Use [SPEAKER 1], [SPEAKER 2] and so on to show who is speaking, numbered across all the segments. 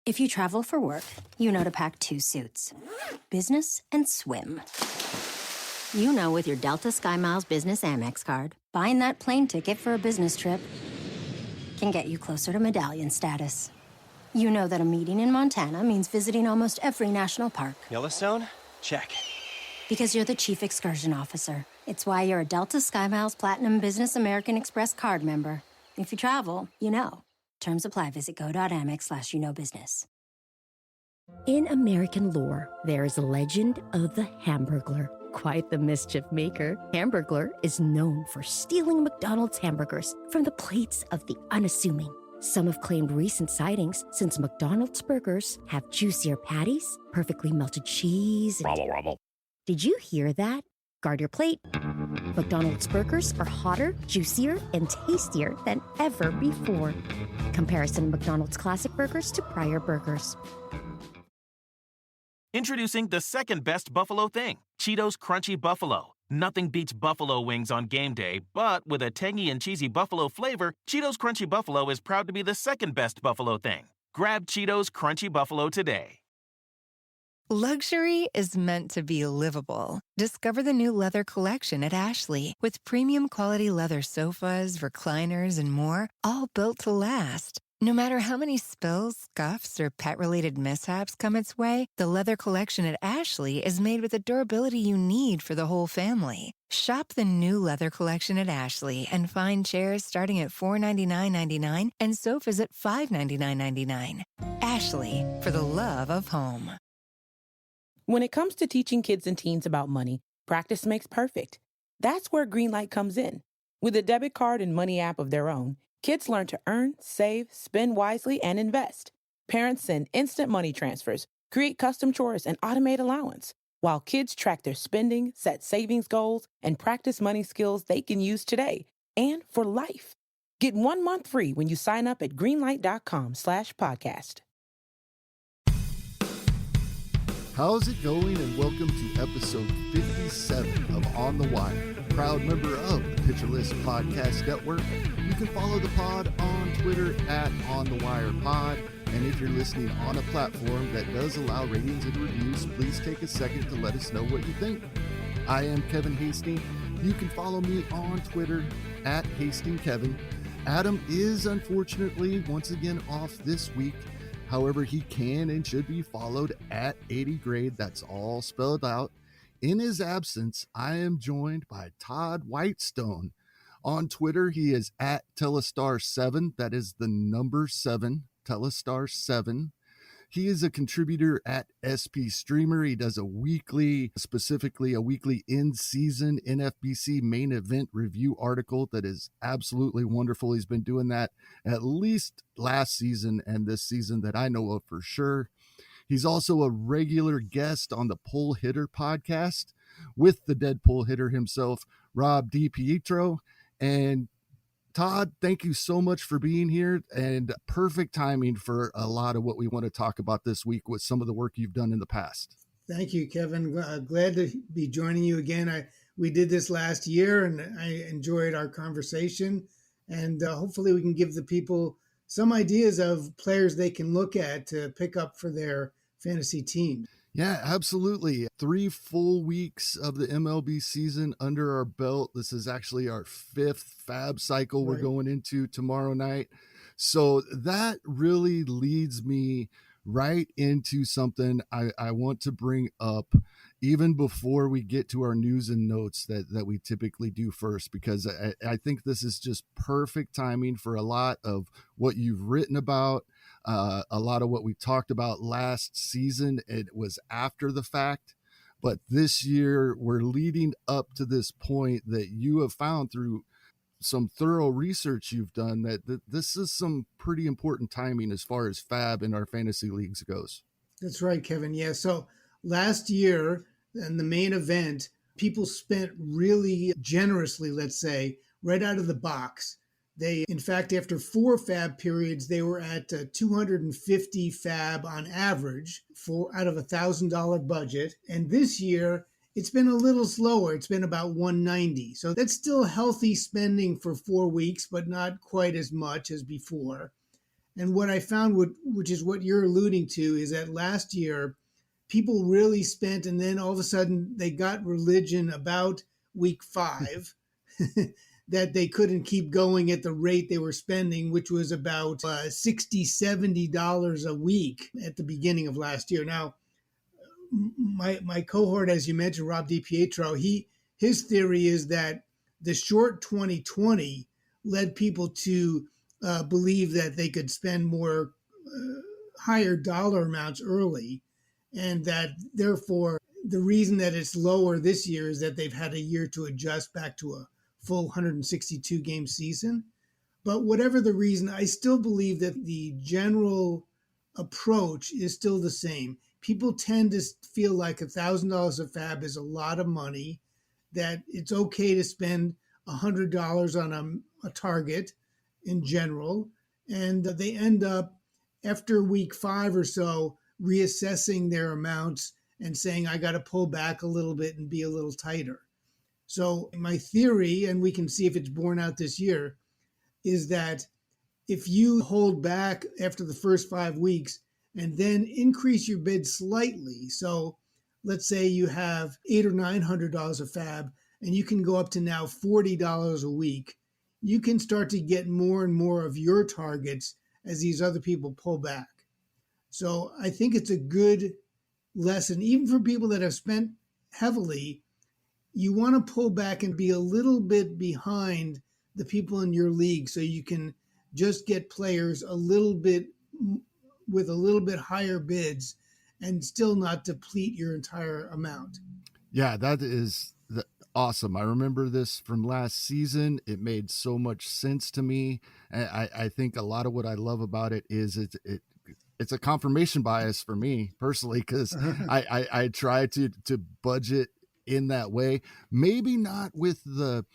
[SPEAKER 1] If you travel for work, you know to pack 2 suits. Business and swim. You know with your Delta SkyMiles Business Amex card, buying that plane ticket for a business trip can get you closer to medallion status. You know that a meeting in Montana means visiting almost every national park.
[SPEAKER 2] Yellowstone? Check.
[SPEAKER 1] Because you're the chief excursion officer. It's why you're a Delta SkyMiles Platinum Business American Express card member. If you travel, you know. Terms apply. Visit go.amex/you-know-business.
[SPEAKER 3] In American lore, there is a legend of the Hamburglar. Quite the mischief maker, Hamburglar is known for stealing McDonald's hamburgers from the plates of the unassuming. Some have claimed recent sightings since McDonald's burgers have juicier patties, perfectly melted cheese.
[SPEAKER 4] Rumble, rumble.
[SPEAKER 3] Did you hear that? Guard your plate. McDonald's burgers are hotter, juicier, and tastier than ever before. Comparison McDonald's classic burgers to prior burgers.
[SPEAKER 5] Introducing the second best buffalo thing, Cheetos Crunchy Buffalo. Nothing beats buffalo wings on game day, but with a tangy and cheesy buffalo flavor, Cheetos Crunchy Buffalo is proud to be the second best buffalo thing. Grab Cheetos Crunchy Buffalo today.
[SPEAKER 6] Luxury is meant to be livable. Discover the new leather collection at Ashley with premium quality leather sofas, recliners, and more, all built to last. No matter how many spills, scuffs, or pet-related mishaps come its way, the leather collection at Ashley is made with the durability you need for the whole family. Shop the new leather collection at Ashley and find chairs starting at $499.99 and sofas at $599.99. Ashley, for the love of home.
[SPEAKER 7] When it comes to teaching kids and teens about money, practice makes perfect. That's where Greenlight comes in. With a debit card and money app of their own, kids learn to earn, save, spend wisely, and invest. Parents send instant money transfers, create custom chores, and automate allowance, while kids track their spending, set savings goals, and practice money skills they can use today and for life. Get 1 month free when you sign up at greenlight.com/podcast.
[SPEAKER 8] How's it going, and welcome to episode 57 of On the Wire, proud member of the Pitcher List Podcast Network. You can follow the pod on Twitter at OnTheWirePod, and if you're listening on a platform that does allow ratings and reviews, please take a second to let us know what you think. I am Kevin Hasting. You can follow me on Twitter at HastingKevin. Adam is unfortunately once again off this week. However, he can and should be followed at 80 grade. That's all spelled out. In his absence, I am joined by Todd Whitestone. On Twitter, he is at Telestar7. That is the number 7, Telestar7. He is a contributor at SP Streamer. He does specifically a weekly in-season NFBC main event review article that is absolutely wonderful. He's been doing that at least last season and this season that I know of for sure. He's also a regular guest on the Pull Hitter podcast with the dead pull hitter himself, Rob DiPietro. And Todd, thank you so much for being here, and perfect timing for a lot of what we want to talk about this week with some of the work you've done in the past.
[SPEAKER 9] Thank you, Kevin. Glad to be joining you again. We did this last year, and I enjoyed our conversation, and hopefully we can give the people some ideas of players they can look at to pick up for their fantasy team.
[SPEAKER 8] Yeah, absolutely. 3 full weeks of the MLB season under our belt. This is actually our 5th FAAB cycle we're going into tomorrow night. So that really leads me right into something I want to bring up even before we get to our news and notes that we typically do first, because I think this is just perfect timing for a lot of what you've written about. A lot of what we talked about last season, it was after the fact, but this year we're leading up to this point that you have found through some thorough research you've done that this is some pretty important timing as far as FAAB in our fantasy leagues goes.
[SPEAKER 9] That's right, Kevin. Yeah. So last year in the main event, people spent really generously, let's say, right out of the box. They, in fact, after 4 FAAB periods, they were at 250 FAAB on average out of $1,000 budget. And this year, it's been a little slower. It's been about 190. So that's still healthy spending for 4 weeks, but not quite as much as before. And what I found, which is what you're alluding to, is that last year people really spent, and then all of a sudden they got religion about week 5 that they couldn't keep going at the rate they were spending, which was about $60, $70 a week at the beginning of last year. Now, my cohort, as you mentioned, Rob DiPietro, his theory is that the short 2020 led people to believe that they could spend more higher dollar amounts early, and that therefore the reason that it's lower this year is that they've had a year to adjust back to a full 162 game season. But whatever the reason, I still believe that the general approach is still the same. People tend to feel like $1,000 of FAAB is a lot of money, that it's okay to spend $100 on a target in general, and they end up after week 5 or so reassessing their amounts and saying, I got to pull back a little bit and be a little tighter. So my theory, and we can see if it's borne out this year, is that if you hold back after the first 5 weeks and then increase your bid slightly, so let's say you have $800 or $900 of FAAB and you can go up to now $40 a week, you can start to get more and more of your targets as these other people pull back. So I think it's a good lesson, even for people that have spent heavily. You want to pull back and be a little bit behind the people in your league so you can just get players a little bit with a little bit higher bids and still not deplete your entire amount.
[SPEAKER 8] Yeah, that is awesome. I remember this from last season. It made so much sense to me. I think a lot of what I love about it is it's a confirmation bias for me personally, because I try to budget in that way, maybe not with the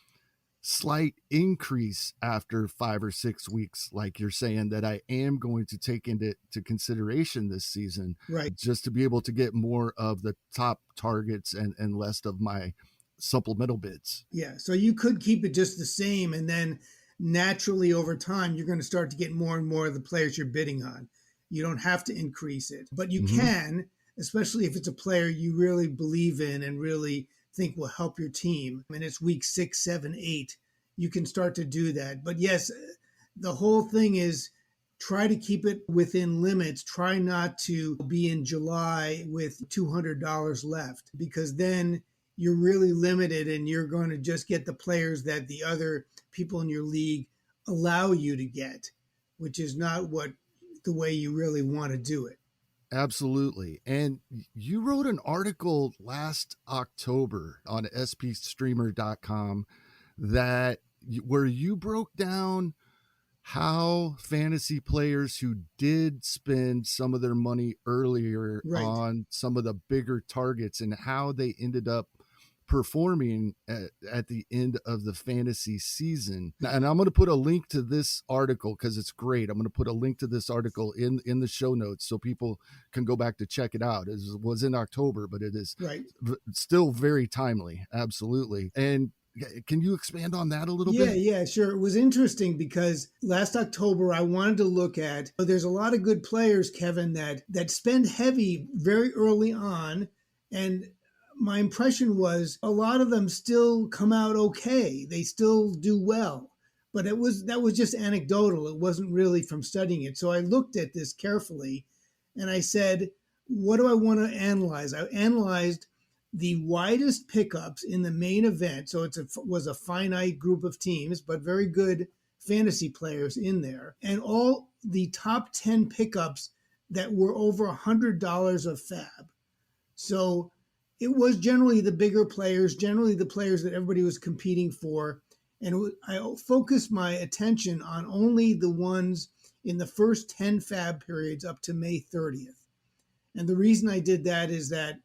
[SPEAKER 8] slight increase after 5 or 6 weeks, like you're saying, that I am going to take into consideration this season,
[SPEAKER 9] right?
[SPEAKER 8] Just to be able to get more of the top targets and less of my supplemental bids.
[SPEAKER 9] Yeah. So you could keep it just the same, and then naturally over time, you're going to start to get more and more of the players you're bidding on. You don't have to increase it, but you can, especially if it's a player you really believe in and really think will help your team. And it's week 6, 7, 8. You can start to do that. But yes, the whole thing is try to keep it within limits. Try not to be in July with $200 left, because then you're really limited and you're going to just get the players that the other people in your league allow you to get, which is not the way you really want to do it.
[SPEAKER 8] Absolutely. And you wrote an article last October on spstreamer.com where you broke down how fantasy players who did spend some of their money earlier on some of the bigger targets and how they ended up performing at the end of the fantasy season. And I'm going to put a link to this article because it's great. I'm going to put a link to this article in the show notes so people can go back to check it out. It was in October, but it is still very timely. Absolutely. And can you expand on that a little bit?
[SPEAKER 9] Yeah, sure. It was interesting because last October I wanted to look at, there's a lot of good players, Kevin, that spend heavy very early on, and my impression was a lot of them still come out okay. They still do well, but that was just anecdotal. It wasn't really from studying it. So I looked at this carefully and I said, what do I want to analyze? I analyzed the widest pickups in the main event. So was a finite group of teams, but very good fantasy players in there. And all the top 10 pickups that were over $100 of FAAB. So it was generally the bigger players, generally the players that everybody was competing for. And I focused my attention on only the ones in the first 10 FAAB periods up to May 30th. And the reason I did that is that,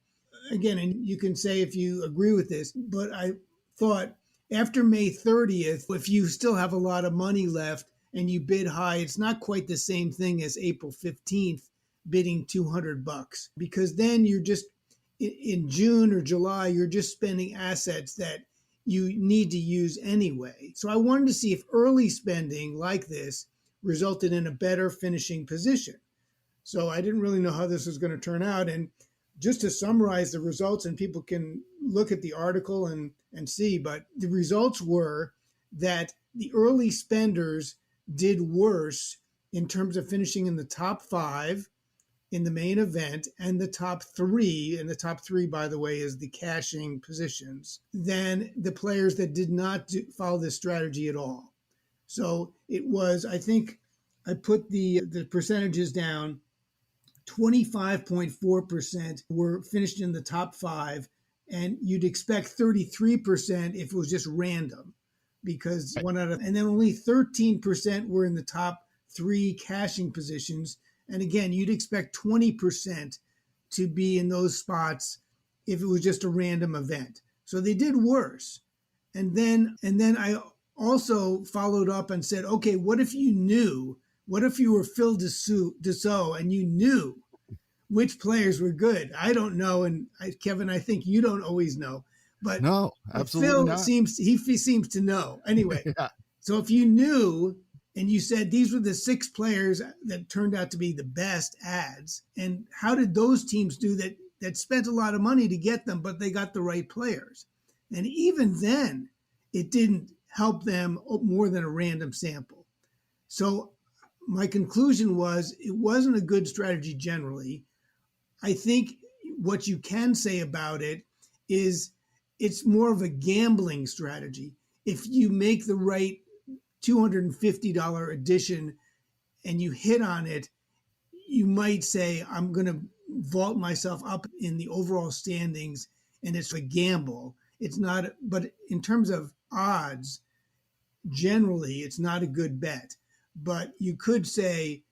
[SPEAKER 9] again, and you can say if you agree with this, but I thought after May 30th, if you still have a lot of money left and you bid high, it's not quite the same thing as April 15th bidding $200, because then you're just in June or July, you're just spending assets that you need to use anyway. So I wanted to see if early spending like this resulted in a better finishing position. So I didn't really know how this was going to turn out. And just to summarize the results, and people can look at the article and see, but the results were that the early spenders did worse in terms of finishing in the top 5 in the main event and the top 3, and the top 3, by the way, is the cashing positions, than the players that did not follow this strategy at all. So it was, I think I put the percentages down. 25.4% were finished in the top 5, and you'd expect 33% if it was just random, because and then only 13% were in the top 3 cashing positions. And again, you'd expect 20% to be in those spots if it was just a random event. So they did worse. And then I also followed up and said, okay, what if you were Phil Dussault and you knew which players were good? I don't know. And Kevin, I think you don't always know, but
[SPEAKER 8] no, absolutely
[SPEAKER 9] Phil
[SPEAKER 8] not.
[SPEAKER 9] seems to know anyway.
[SPEAKER 8] Yeah.
[SPEAKER 9] So if you knew, and you said these were the 6 players that turned out to be the best ads, and how did those teams do that spent a lot of money to get them, but they got the right players? And even then, it didn't help them more than a random sample. So my conclusion was it wasn't a good strategy generally. I think what you can say about it is it's more of a gambling strategy. If you make the right $250 addition and you hit on it, you might say, I'm going to vault myself up in the overall standings, and it's a gamble. It's not, but in terms of odds, generally, it's not a good bet. But you could say,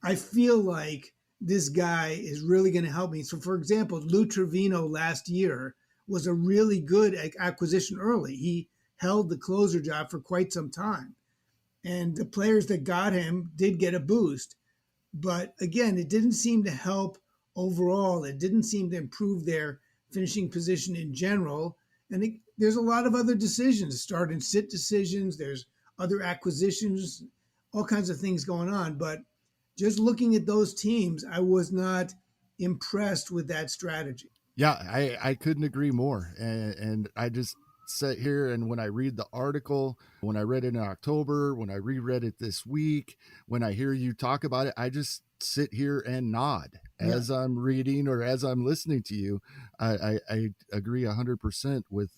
[SPEAKER 9] I feel like this guy is really going to help me. So, for example, Lou Trevino last year was a really good acquisition early. He held the closer job for quite some time. And the players that got him did get a boost. But again, it didn't seem to help overall. It didn't seem to improve their finishing position in general. And there's a lot of other decisions, start and sit decisions. There's other acquisitions, all kinds of things going on. But just looking at those teams, I was not impressed with that strategy.
[SPEAKER 8] Yeah, I couldn't agree more. And I just sit here, and when I read the article, when I read it in October, when I reread it this week, when I hear you talk about it, I just sit here and nod as I'm reading or as I'm listening to you. I agree 100% with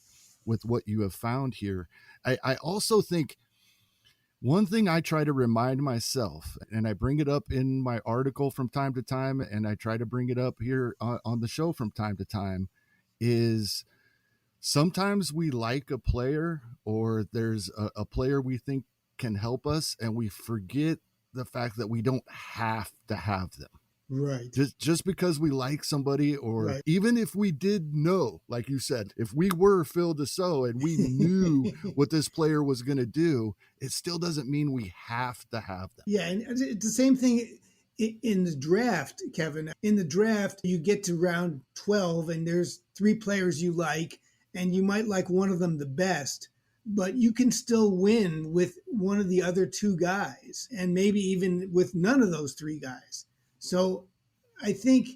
[SPEAKER 8] what you have found here. I also think one thing I try to remind myself, and I bring it up in my article from time to time, and I try to bring it up here on the show from time to time, is sometimes we like a player, or there's a player we think can help us, and we forget the fact that we don't have to have them.
[SPEAKER 9] Right.
[SPEAKER 8] Just because we like somebody, or even if we did know, like you said, if we were Phil Dussault and we knew what this player was going to do, it still doesn't mean we have to have them.
[SPEAKER 9] Yeah, and it's the same thing in the draft, Kevin. In the draft, you get to round 12 and there's 3 players you like, and you might like one of them the best, but you can still win with one of the other 2 guys, and maybe even with none of those 3 guys. So I think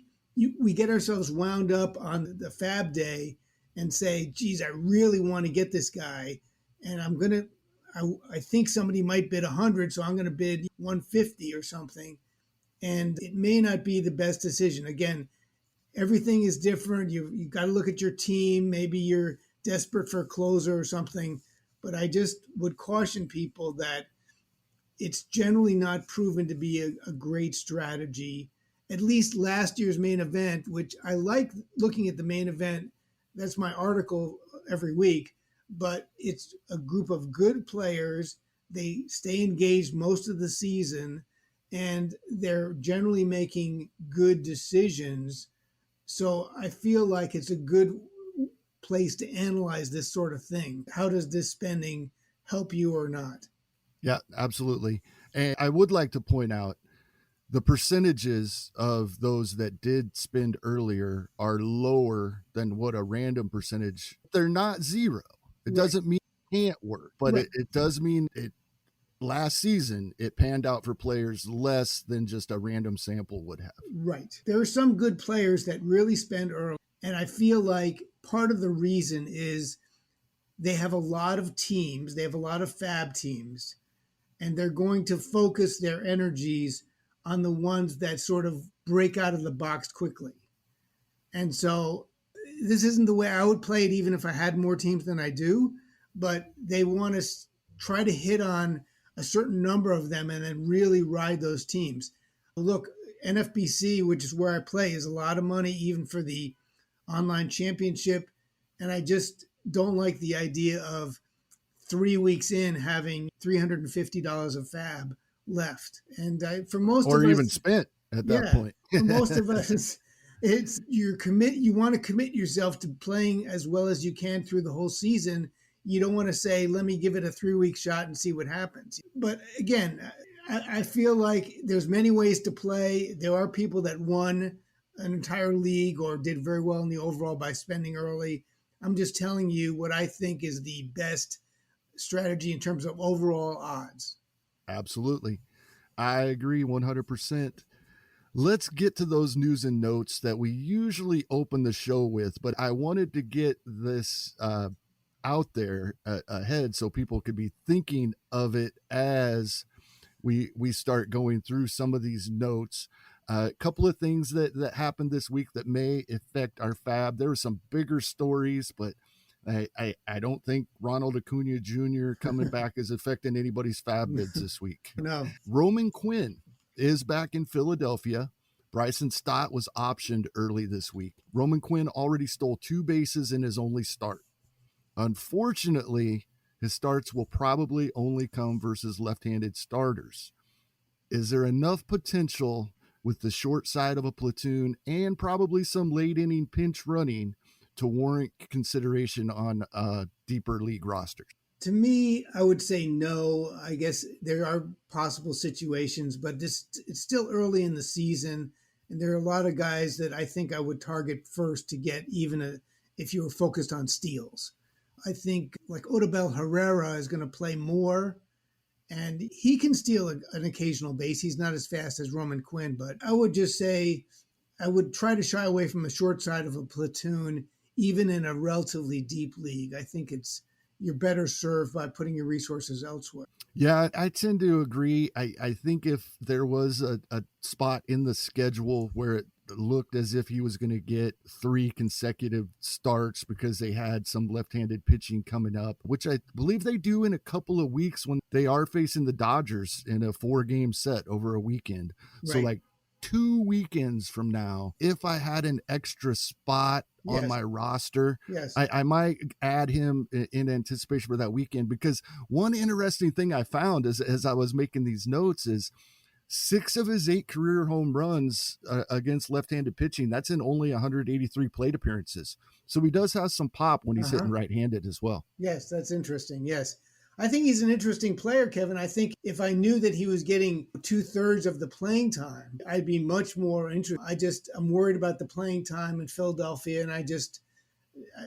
[SPEAKER 9] we get ourselves wound up on the FAAB day and say, geez, I really want to get this guy, and I think somebody might bid 100, so I'm going to bid 150 or something. And it may not be the best decision. Again, everything is different. You got to look at your team. Maybe you're desperate for a closer or something. But I just would caution people that it's generally not proven to be a great strategy. At least last year's main event, which I like looking at the main event. That's my article every week. But it's a group of good players. They stay engaged most of the season, and they're generally making good decisions. So I feel like it's a good place to analyze this sort of thing. How does this spending help you or not?
[SPEAKER 8] Yeah, absolutely. And I would like to point out the percentages of those that did spend earlier are lower than what a random percentage. They're not zero. It doesn't mean it can't work, but it does mean last season, it panned out for players less than just a random sample would have.
[SPEAKER 9] Right. There are some good players that really spend early. And I feel like part of the reason is they have a lot of teams, they have a lot of FAAB teams, and they're going to focus their energies on the ones that sort of break out of the box quickly. And so this isn't the way I would play it, even if I had more teams than I do, but they want to try to hit on a certain number of them and then really ride those teams. Look, NFBC, which is where I play, is a lot of money even for the online championship. And I just don't like the idea of 3 weeks in having $350 of FAAB left. And for most
[SPEAKER 8] or
[SPEAKER 9] of us,
[SPEAKER 8] even spent at that point.
[SPEAKER 9] For most of us, it's you want to commit yourself to playing as well as you can through the whole season. You don't want to say, let me give it a 3-week shot and see what happens. But again, I feel like there's many ways to play. There are people that won an entire league or did very well in the overall by spending early. I'm just telling you what I think is the best strategy in terms of overall odds.
[SPEAKER 8] Absolutely. I agree 100%. Let's get to those news and notes that we usually open the show with, but I wanted to get this out there ahead so people could be thinking of it as we start going through some of these notes. A couple of things that happened this week that may affect our FAAB. There were some bigger stories, but I don't think Ronald Acuna Jr. coming back is affecting anybody's FAAB bids this week.
[SPEAKER 9] No.
[SPEAKER 8] Roman Quinn is back in Philadelphia. Bryson Stott was optioned early this week. Roman Quinn already stole 2 bases in his only start. Unfortunately, his starts will probably only come versus left-handed starters. Is there enough potential with the short side of a platoon and probably some late inning pinch running to warrant consideration on deeper league rosters?
[SPEAKER 9] To me, I would say no. I guess there are possible situations, but it's still early in the season, and there are a lot of guys that I think I would target first to get even if you were focused on steals. I think like Odubel Herrera is going to play more, and he can steal an occasional base. He's not as fast as Roman Quinn, but I would just say I would try to shy away from the short side of a platoon, even in a relatively deep league. I think you're better served by putting your resources elsewhere.
[SPEAKER 8] Yeah, I tend to agree. I think if there was a spot in the schedule where it looked as if he was going to get 3 consecutive starts because they had some left-handed pitching coming up, which I believe they do in a couple of weeks when they are facing the Dodgers in a 4-game set over a weekend. Right. So like 2 weekends from now, if I had an extra spot on my roster, I might add him in anticipation for that weekend, because one interesting thing I found as I was making these notes is 6 of his 8 career home runs against left-handed pitching, that's in only 183 plate appearances. So he does have some pop when he's hitting right-handed as well.
[SPEAKER 9] Yes, that's interesting. Yes. I think he's an interesting player, Kevin. I think if I knew that he was getting 2/3 of the playing time, I'd be much more interested. I'm worried about the playing time in Philadelphia, and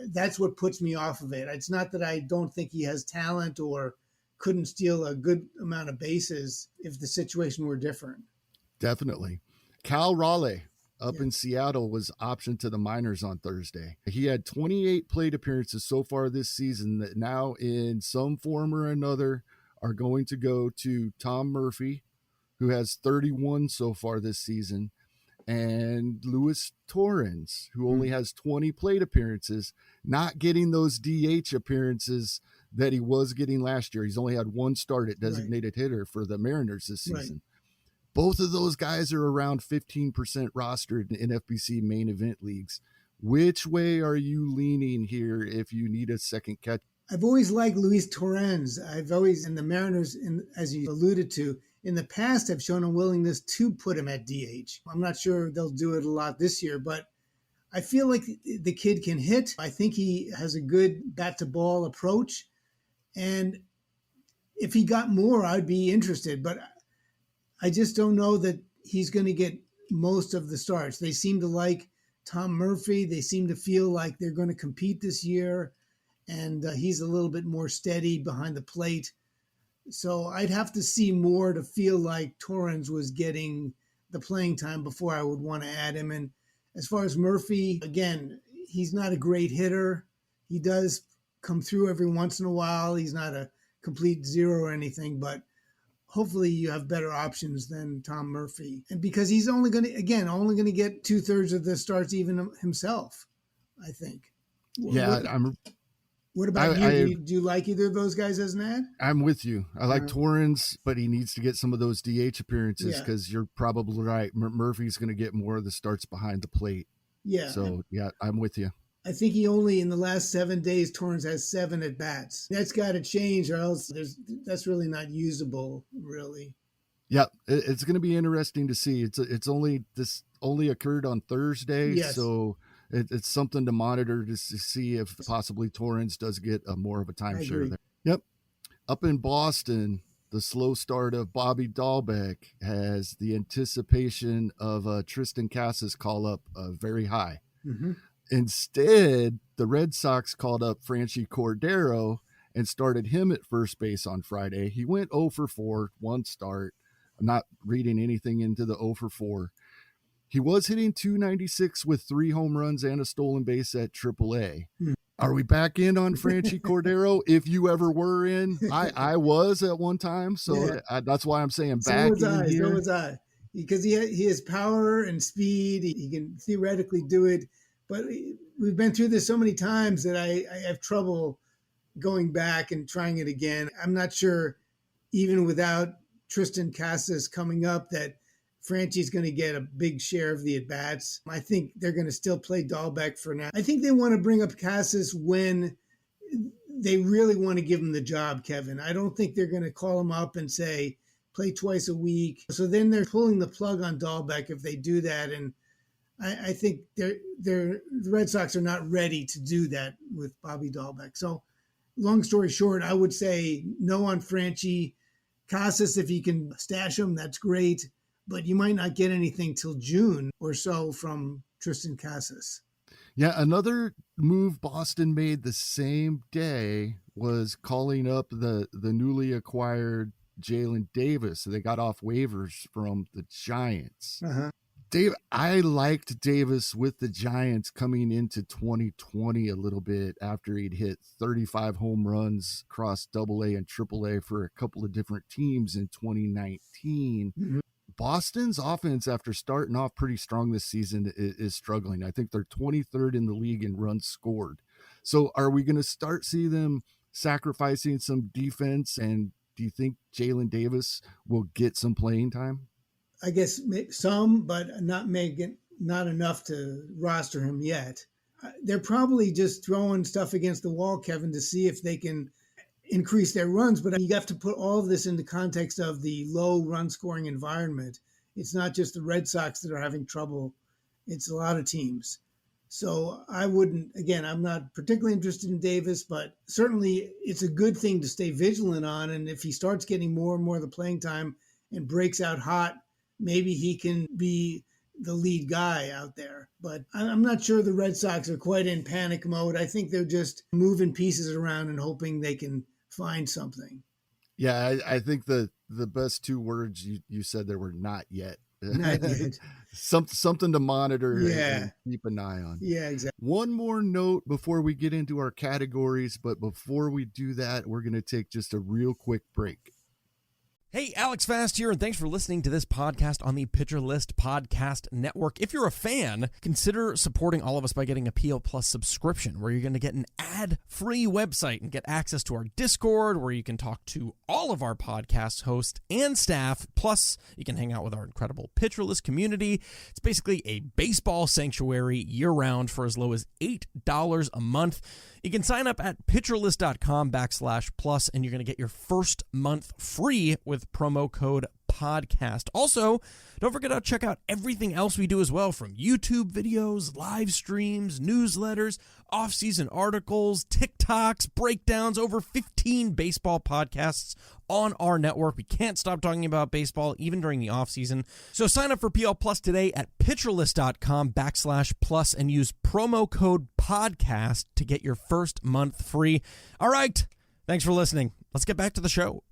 [SPEAKER 9] that's what puts me off of it. It's not that I don't think he has talent or couldn't steal a good amount of bases if the situation were different.
[SPEAKER 8] Definitely. Cal Raleigh up in Seattle was optioned to the minors on Thursday. He had 28 plate appearances so far this season that now in some form or another are going to go to Tom Murphy, who has 31 so far this season, and Luis Torrens, who only has 20 plate appearances, not getting those DH appearances that he was getting last year. He's only had 1 start at designated hitter for the Mariners this season. Right. Both of those guys are around 15% rostered in NFBC main event leagues. Which way are you leaning here if you need a second catch?
[SPEAKER 9] I've always liked Luis Torrens. And the Mariners, as you alluded to, in the past have shown a willingness to put him at DH. I'm not sure they'll do it a lot this year, but I feel like the kid can hit. I think he has a good bat-to-ball approach. And if he got more, I'd be interested. But I just don't know that he's going to get most of the starts. They seem to like Tom Murphy. They seem to feel like they're going to compete this year. And he's a little bit more steady behind the plate. So I'd have to see more to feel like Torrens was getting the playing time before I would want to add him. And as far as Murphy, again, he's not a great hitter. He does come through every once in a while. He's not a complete zero or anything, but hopefully you have better options than Tom Murphy. And because he's only going to get 2/3 of the starts even himself, I think.
[SPEAKER 8] Yeah,
[SPEAKER 9] What about you? Do you like either of those guys as an ad?
[SPEAKER 8] I'm with you. I like Torrens, but he needs to get some of those DH appearances because you're probably right. Murphy's going to get more of the starts behind the plate.
[SPEAKER 9] Yeah.
[SPEAKER 8] So, yeah, I'm with you.
[SPEAKER 9] I think he only, in the last 7 days, Torrens has 7 at-bats. That's got to change, or else that's really not usable, really.
[SPEAKER 8] Yeah, it's going to be interesting to see. This only occurred on Thursday, so it's something to monitor to see if possibly Torrens does get more of a timeshare there. Yep. Up in Boston, the slow start of Bobby Dahlbeck has the anticipation of Tristan Casas call up very high. Mm-hmm. Instead, the Red Sox called up Franchy Cordero and started him at first base on Friday. He went 0 for 4, one start. I'm not reading anything into the 0 for 4. He was hitting .296 with 3 home runs and a stolen base at AAA. Are we back in on Franchy Cordero? If you ever were in, I was at one time, so that's why I'm saying back in here.
[SPEAKER 9] So was I. Because he has power and speed. He can theoretically do it. But we've been through this so many times that I have trouble going back and trying it again. I'm not sure, even without Tristan Casas coming up, that Franchy's going to get a big share of the at-bats. I think they're going to still play Dahlbeck for now. I think they want to bring up Casas when they really want to give him the job, Kevin. I don't think they're going to call him up and say, play twice a week. So then they're pulling the plug on Dahlbeck if they do that. And I think the Red Sox are not ready to do that with Bobby Dahlbeck. So long story short, I would say no on Franchy. Casas, if you can stash him, that's great. But you might not get anything till June or so from Tristan Casas.
[SPEAKER 8] Yeah, another move Boston made the same day was calling up the newly acquired Jaylin Davis. So they got off waivers from the Giants. Uh-huh. I liked Davis with the Giants coming into 2020 a little bit after he'd hit 35 home runs across AA and AAA for a couple of different teams in 2019. Mm-hmm. Boston's offense, after starting off pretty strong this season, is struggling. I think they're 23rd in the league in runs scored. So are we going to start see them sacrificing some defense? And do you think Jaylin Davis will get some playing time?
[SPEAKER 9] I guess some, but not enough to roster him yet. They're probably just throwing stuff against the wall, Kevin, to see if they can increase their runs. But you have to put all of this into context of the low run scoring environment. It's not just the Red Sox that are having trouble. It's a lot of teams. So I'm not particularly interested in Davis, but certainly it's a good thing to stay vigilant on. And if he starts getting more and more of the playing time and breaks out hot, maybe he can be the lead guy out there. But I'm not sure the Red Sox are quite in panic mode. I think they're just moving pieces around and hoping they can find something.
[SPEAKER 8] Yeah, I think the best 2 words you said there were not yet.
[SPEAKER 9] Not yet.
[SPEAKER 8] Something to monitor and keep an eye on.
[SPEAKER 9] Yeah, exactly.
[SPEAKER 8] One more note before we get into our categories, but before we do that, we're going to take just a real quick break.
[SPEAKER 2] Hey, Alex Fast here, and thanks for listening to this podcast on the Pitcher List Podcast Network. If you're a fan, consider supporting all of us by getting a PL Plus subscription, where you're going to get an ad-free website and get access to our Discord, where you can talk to all of our podcast hosts and staff. Plus, you can hang out with our incredible Pitcher List community. It's basically a baseball sanctuary year-round for as low as $8 a month. You can sign up at pitcherlist.com/plus, and you're going to get your first month free with promo code podcast. Also, don't forget to check out everything else we do as well, from YouTube videos, live streams, newsletters, off-season articles, TikToks, breakdowns, over 15 baseball podcasts on our network. We can't stop talking about baseball even during the off-season. So sign up for PL Plus today at pitcherlist.com/plus and use promo code podcast to get your first month free. All right. Thanks for listening. Let's get back to the show.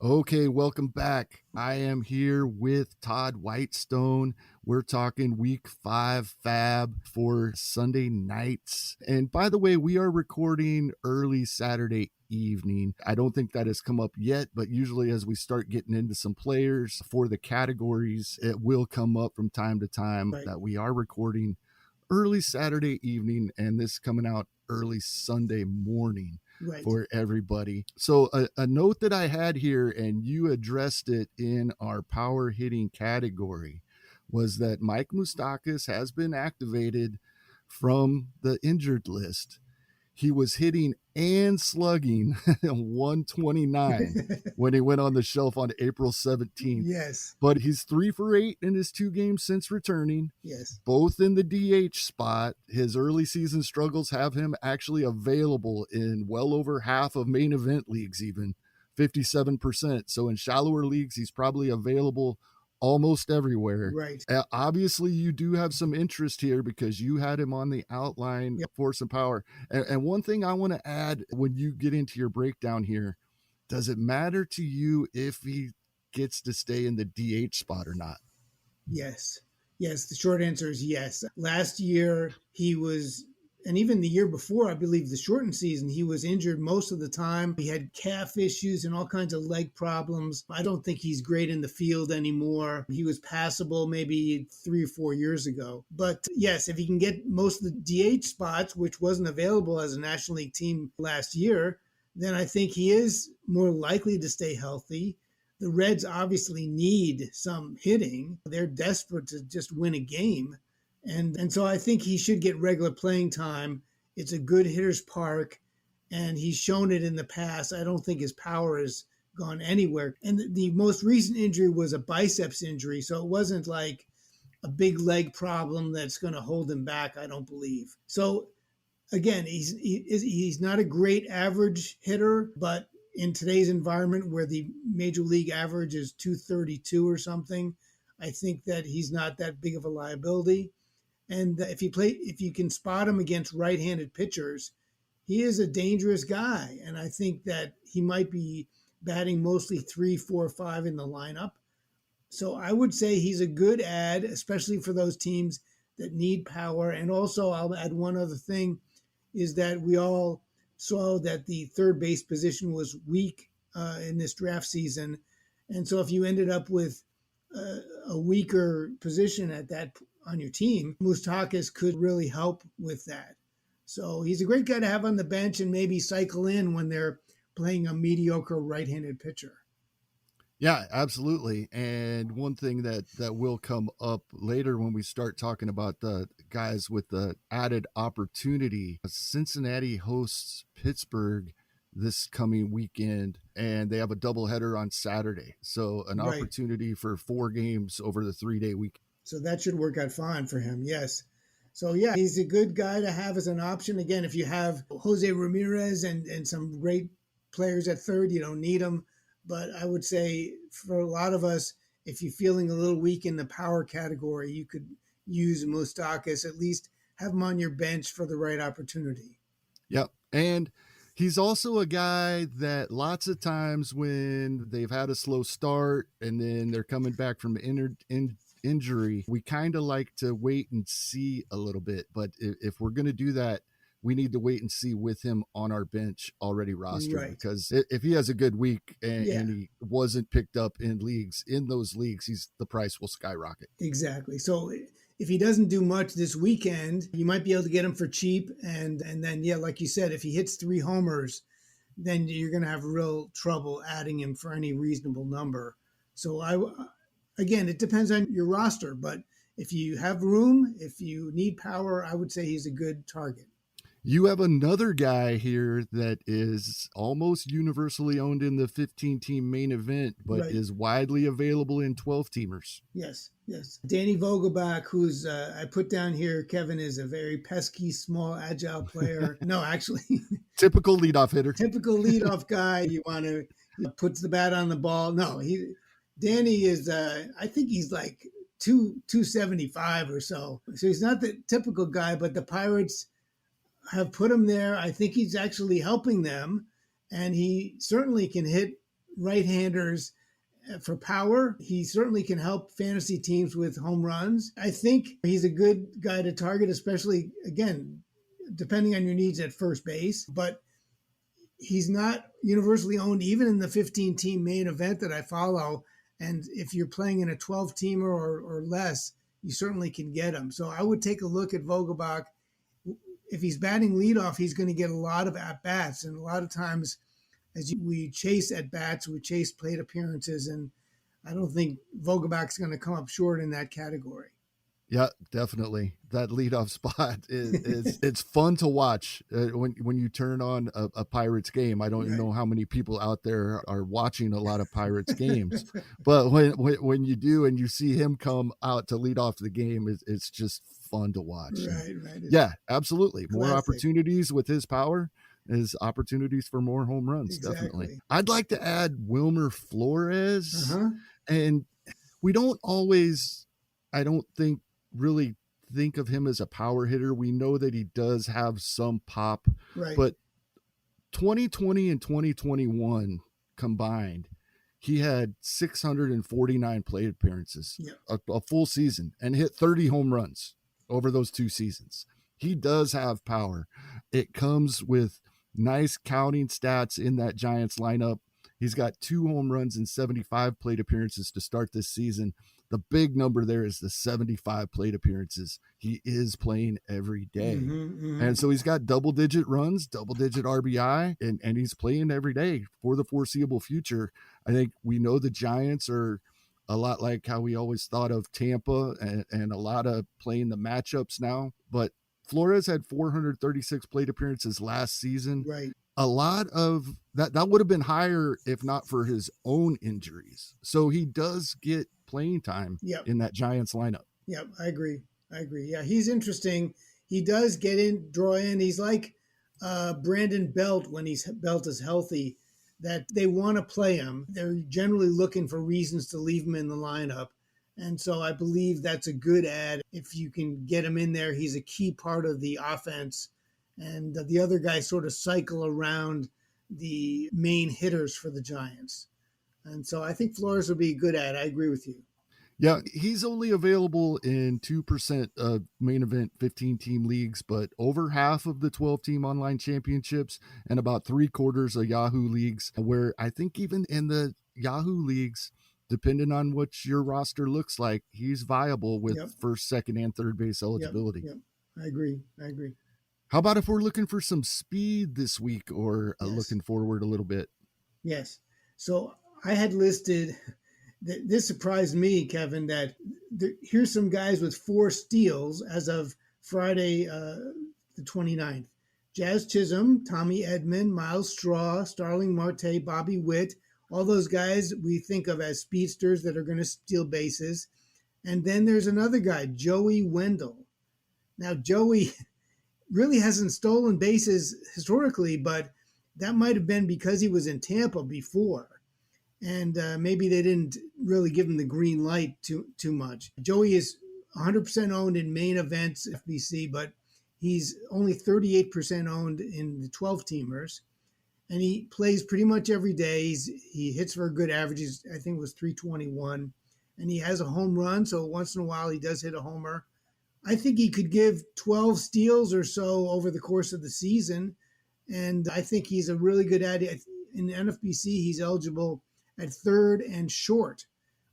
[SPEAKER 8] Okay, welcome back. I am here with Todd Whitestone. We're talking week 5 FAAB for Sunday nights. And by the way, we are recording early Saturday evening. I don't think that has come up yet, but usually as we start getting into some players for the categories, it will come up from time to time that we are recording early Saturday evening and this coming out early Sunday morning. For everybody. So a note that I had here, and you addressed it in our power hitting category, was that Mike Moustakas has been activated from the injured list. He was hitting and slugging 129 when he went on the shelf on April 17th.
[SPEAKER 9] Yes.
[SPEAKER 8] But he's 3 for 8 in his 2 games since returning.
[SPEAKER 9] Yes.
[SPEAKER 8] Both in the DH spot. His early season struggles have him actually available in well over half of main event leagues, even 57%. So in shallower leagues, he's probably available almost everywhere.
[SPEAKER 9] Right.
[SPEAKER 8] Obviously, you do have some interest here because you had him on the outline for some power. And one thing I want to add when you get into your breakdown here, does it matter to you if he gets to stay in the DH spot or not?
[SPEAKER 9] Yes. Yes. The short answer is yes. Last year, he was, and even the year before, I believe the shortened season, he was injured most of the time. He had calf issues and all kinds of leg problems. I don't think he's great in the field anymore. He was passable maybe 3 or 4 years ago. But yes, if he can get most of the DH spots, which wasn't available as a National League team last year, then I think he is more likely to stay healthy. The Reds obviously need some hitting. They're desperate to just win a game. And so I think he should get regular playing time. It's a good hitter's park, and he's shown it in the past. I don't think his power has gone anywhere. And the most recent injury was a biceps injury, so it wasn't like a big leg problem that's going to hold him back, I don't believe. So, again, he's not a great average hitter, but in today's environment where the major league average is 232 or something, I think that he's not that big of a liability. And if you can spot him against right-handed pitchers, he is a dangerous guy. And I think that he might be batting mostly 3, 4, 5 in the lineup. So I would say he's a good add, especially for those teams that need power. And also, I'll add one other thing, is that we all saw that the third base position was weak in this draft season. And so if you ended up with a weaker position at that on your team, Moustakas could really help with that. So he's a great guy to have on the bench and maybe cycle in when they're playing a mediocre right-handed pitcher.
[SPEAKER 8] Yeah, absolutely. And one thing that will come up later when we start talking about the guys with the added opportunity, Cincinnati hosts Pittsburgh this coming weekend, and they have a doubleheader on Saturday. So an opportunity for 4 games over the 3-day week.
[SPEAKER 9] So that should work out fine for him. Yes. So yeah, he's a good guy to have as an option. Again, if you have Jose Ramirez and some great players at third, you don't need them. But I would say for a lot of us, if you're feeling a little weak in the power category, you could use Moustakas, at least have him on your bench for the right opportunity.
[SPEAKER 8] Yep. And he's also a guy that lots of times when they've had a slow start and then they're coming back from injury, we kind of like to wait and see a little bit. But if we're going to do that, we need to wait and see with him on our bench already rostered, because if he has a good week and he wasn't picked up in those leagues, the price will skyrocket.
[SPEAKER 9] Exactly. So if he doesn't do much this weekend, you might be able to get him for cheap. And then, like you said, if he hits 3 homers, then you're going to have real trouble adding him for any reasonable number. So again, it depends on your roster, but if you have room, if you need power, I would say he's a good target.
[SPEAKER 8] You have another guy here that is almost universally owned in the 15-team main event, but is widely available in 12-teamers.
[SPEAKER 9] Yes. Danny Vogelbach, who's I put down here, Kevin, is a very pesky, small, agile player. No, actually.
[SPEAKER 8] Typical leadoff hitter.
[SPEAKER 9] Typical leadoff guy. You want to puts the bat on the ball. No, Danny is, I think he's like 275 or so. So he's not the typical guy, but the Pirates have put him there. I think he's actually helping them, and he certainly can hit right-handers for power. He certainly can help fantasy teams with home runs. I think he's a good guy to target, especially, again, depending on your needs at first base. But he's not universally owned, even in the 15-team main event that I follow. And if you're playing in a 12-teamer or less, you certainly can get him. So I would take a look at Vogelbach. If he's batting leadoff, he's going to get a lot of at-bats. And a lot of times, we chase at-bats, we chase plate appearances, and I don't think Vogelbach's going to come up short in that category.
[SPEAKER 8] Yeah, definitely. That leadoff spot is it's fun to watch when you turn on a Pirates game. I don't know how many people out there are watching a lot of Pirates games, but when you do and you see him come out to lead off the game, it's just fun to watch.
[SPEAKER 9] Right.
[SPEAKER 8] Yeah, absolutely.
[SPEAKER 9] Classic.
[SPEAKER 8] More opportunities with his power is opportunities for more home runs.
[SPEAKER 9] Exactly.
[SPEAKER 8] Definitely. I'd like to add Wilmer Flores, and we don't always, I don't think, really think of him as a power hitter. We know that he does have some pop, but 2020 and 2021 combined, he had 649 plate appearances, a full season, and hit 30 home runs over those 2 seasons. He does have power. It comes with nice counting stats in that Giants lineup. He's got 2 home runs and 75 plate appearances to start this season. The big number there is the 75 plate appearances. He is playing every day. And so he's got double-digit runs, double-digit RBI, and he's playing every day for the foreseeable future. I think we know the Giants are a lot like how we always thought of Tampa and a lot of playing the matchups now. But Flores had 436 plate appearances last season.
[SPEAKER 9] Right.
[SPEAKER 8] A lot of that would have been higher if not for his own injuries. So he does get playing time in that Giants lineup.
[SPEAKER 9] Yep, I agree. Yeah, he's interesting. He does draw in. He's like Brandon Belt when Belt is healthy, that they want to play him. They're generally looking for reasons to leave him in the lineup. And so I believe that's a good ad. If you can get him in there, he's a key part of the offense. And the other guys sort of cycle around the main hitters for the Giants. And so I think Flores will be a good ad. I agree with you.
[SPEAKER 8] Yeah, he's only available in 2% of main event 15-team leagues, but over half of the 12-team online championships and about 3/4 of Yahoo leagues, where I think even in the Yahoo leagues, depending on what your roster looks like, he's viable with first, second, and third base eligibility.
[SPEAKER 9] Yep. I agree.
[SPEAKER 8] How about if we're looking for some speed this week or looking forward a little bit?
[SPEAKER 9] Yes. So I had listed, this surprised me, Kevin, that here's some guys with 4 steals as of Friday, the 29th. Jazz Chisholm, Tommy Edman, Miles Straw, Starling Marte, Bobby Witt, all those guys we think of as speedsters that are going to steal bases. And then there's another guy, Joey Wendle. Now, Joey really hasn't stolen bases historically, but that might have been because he was in Tampa before. And maybe they didn't really give him the green light too much. Joey is 100% owned in main events, FBC, but he's only 38% owned in the 12-teamers. And he plays pretty much every day. He hits for a good average. I think it was 321. And he has a home run, so once in a while he does hit a homer. I think he could give 12 steals or so over the course of the season. And I think he's a really good ad. In NFBC, he's eligible at third and short,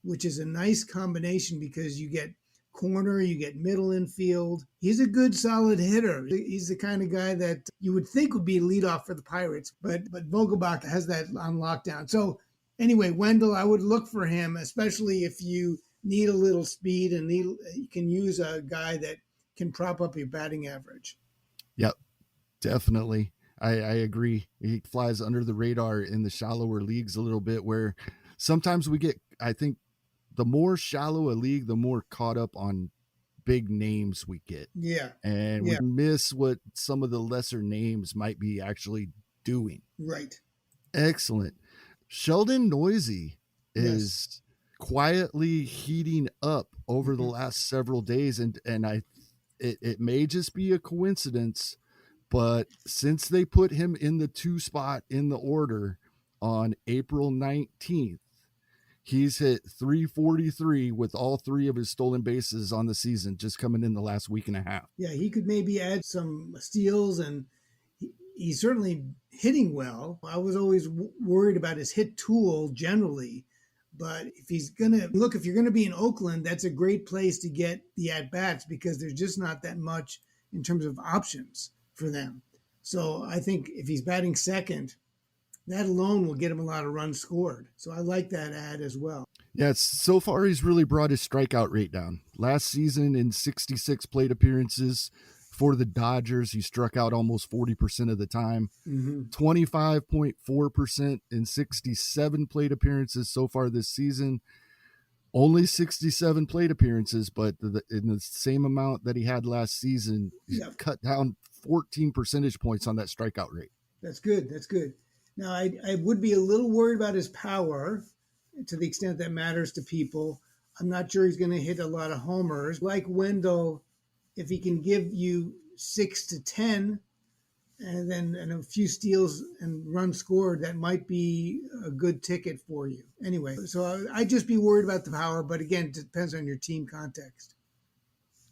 [SPEAKER 9] which is a nice combination because you get corner, you get middle infield. He's a good, solid hitter. He's the kind of guy that you would think would be a leadoff for the Pirates, but Vogelbach has that on lockdown. So anyway, Wendle, I would look for him, especially if you need a little speed and you can use a guy that can prop up your batting average.
[SPEAKER 8] Yep, definitely. I agree. He flies under the radar in the shallower leagues a little bit, where sometimes we get, I think, the more shallow a league, the more caught up on big names we get.
[SPEAKER 9] Yeah.
[SPEAKER 8] And we miss what some of the lesser names might be actually doing.
[SPEAKER 9] Right.
[SPEAKER 8] Excellent. Sheldon Neuse is quietly heating up over the last several days. And it may just be a coincidence, but since they put him in the 2 spot in the order, on April 19th, he's hit 343 with all 3 of his stolen bases on the season, just coming in the last week and a half.
[SPEAKER 9] Yeah, he could maybe add some steals, and he's certainly hitting well. I was always worried about his hit tool generally, but if you're going to be in Oakland, that's a great place to get the at-bats because there's just not that much in terms of options for them. So I think if he's batting second, that alone will get him a lot of runs scored. So I like that ad as well.
[SPEAKER 8] Yeah, so far he's really brought his strikeout rate down. Last season in 66 plate appearances for the Dodgers, he struck out almost 40% of the time. 25.4% in 67 plate appearances so far this season. Only 67 plate appearances, but in the same amount that he had last season, he cut down 14 percentage points on that strikeout rate.
[SPEAKER 9] That's good. That's good. Now, I would be a little worried about his power to the extent that matters to people. I'm not sure he's going to hit a lot of homers. Like Wendle, if he can give you 6 to 10 and a few steals and runs scored, that might be a good ticket for you. Anyway, so I'd just be worried about the power, but again, it depends on your team context.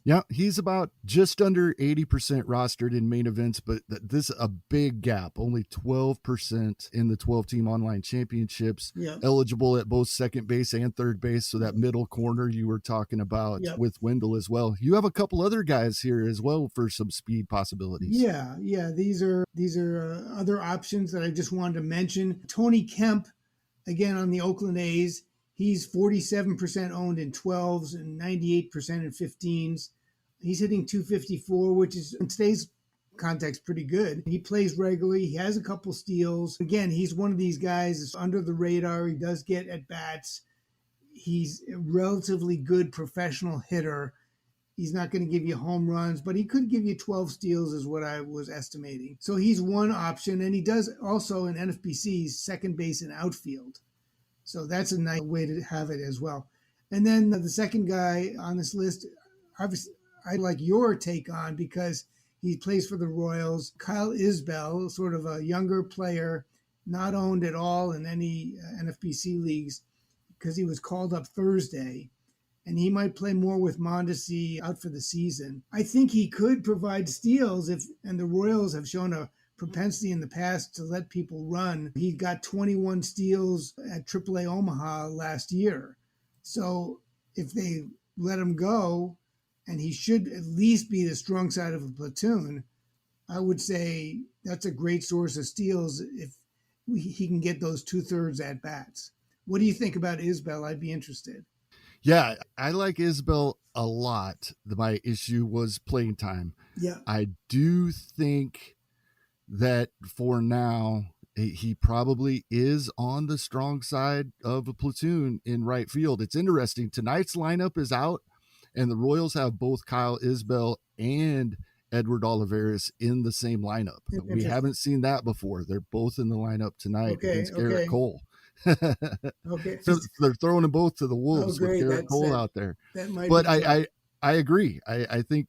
[SPEAKER 8] Yeah, he's about just under 80% rostered in main events, but this is a big gap, only 12% in the 12-team online championships, eligible at both second base and third base. So that middle corner you were talking about with Wendle as well. You have a couple other guys here as well for some speed possibilities.
[SPEAKER 9] Yeah. These are other options that I just wanted to mention. Tony Kemp, again on the Oakland A's, he's 47% owned in 12s and 98% in 15s. He's hitting 254, which is in today's context pretty good. He plays regularly. He has a couple steals. Again, he's one of these guys that's under the radar. He does get at bats. He's a relatively good professional hitter. He's not going to give you home runs, but he could give you 12 steals is what I was estimating. So he's one option, and he does also in NFBC's second base and outfield. So that's a nice way to have it as well. And then the second guy on this list, obviously, I like your take on because he plays for the Royals. Kyle Isbel, sort of a younger player, not owned at all in any NFBC leagues because he was called up Thursday, and he might play more with Mondesi out for the season. I think he could provide steals and the Royals have shown a propensity in the past to let people run. He got 21 steals at AAA Omaha last year. So if they let him go, and he should at least be the strong side of a platoon, I would say that's a great source of steals if he can get those 2/3 at bats. What do you think about Isbel? I'd be interested.
[SPEAKER 8] Yeah, I like Isbel a lot. My issue was playing time.
[SPEAKER 9] Yeah.
[SPEAKER 8] I do think that for now, he probably is on the strong side of a platoon in right field. It's interesting. Tonight's lineup is out, and the Royals have both Kyle Isbel and Edward Olivares in the same lineup. We haven't seen that before. They're both in the lineup tonight against Garrett Cole. So they're throwing them both to the Wolves with Garrett Cole out there. But I agree. I think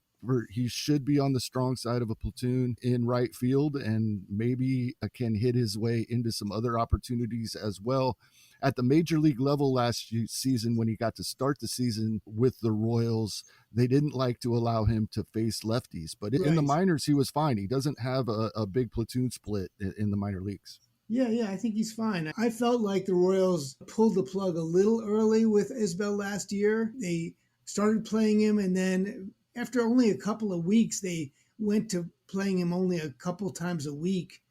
[SPEAKER 8] he should be on the strong side of a platoon in right field and maybe can hit his way into some other opportunities as well. At the major league level last season, when he got to start the season with the Royals, they didn't like to allow him to face lefties. But in the minors, he was fine. He doesn't have a big platoon split in the minor leagues.
[SPEAKER 9] Yeah, I think he's fine. I felt like the Royals pulled the plug a little early with Isbel last year. They started playing him, and then after only a couple of weeks, they went to playing him only a couple times a week.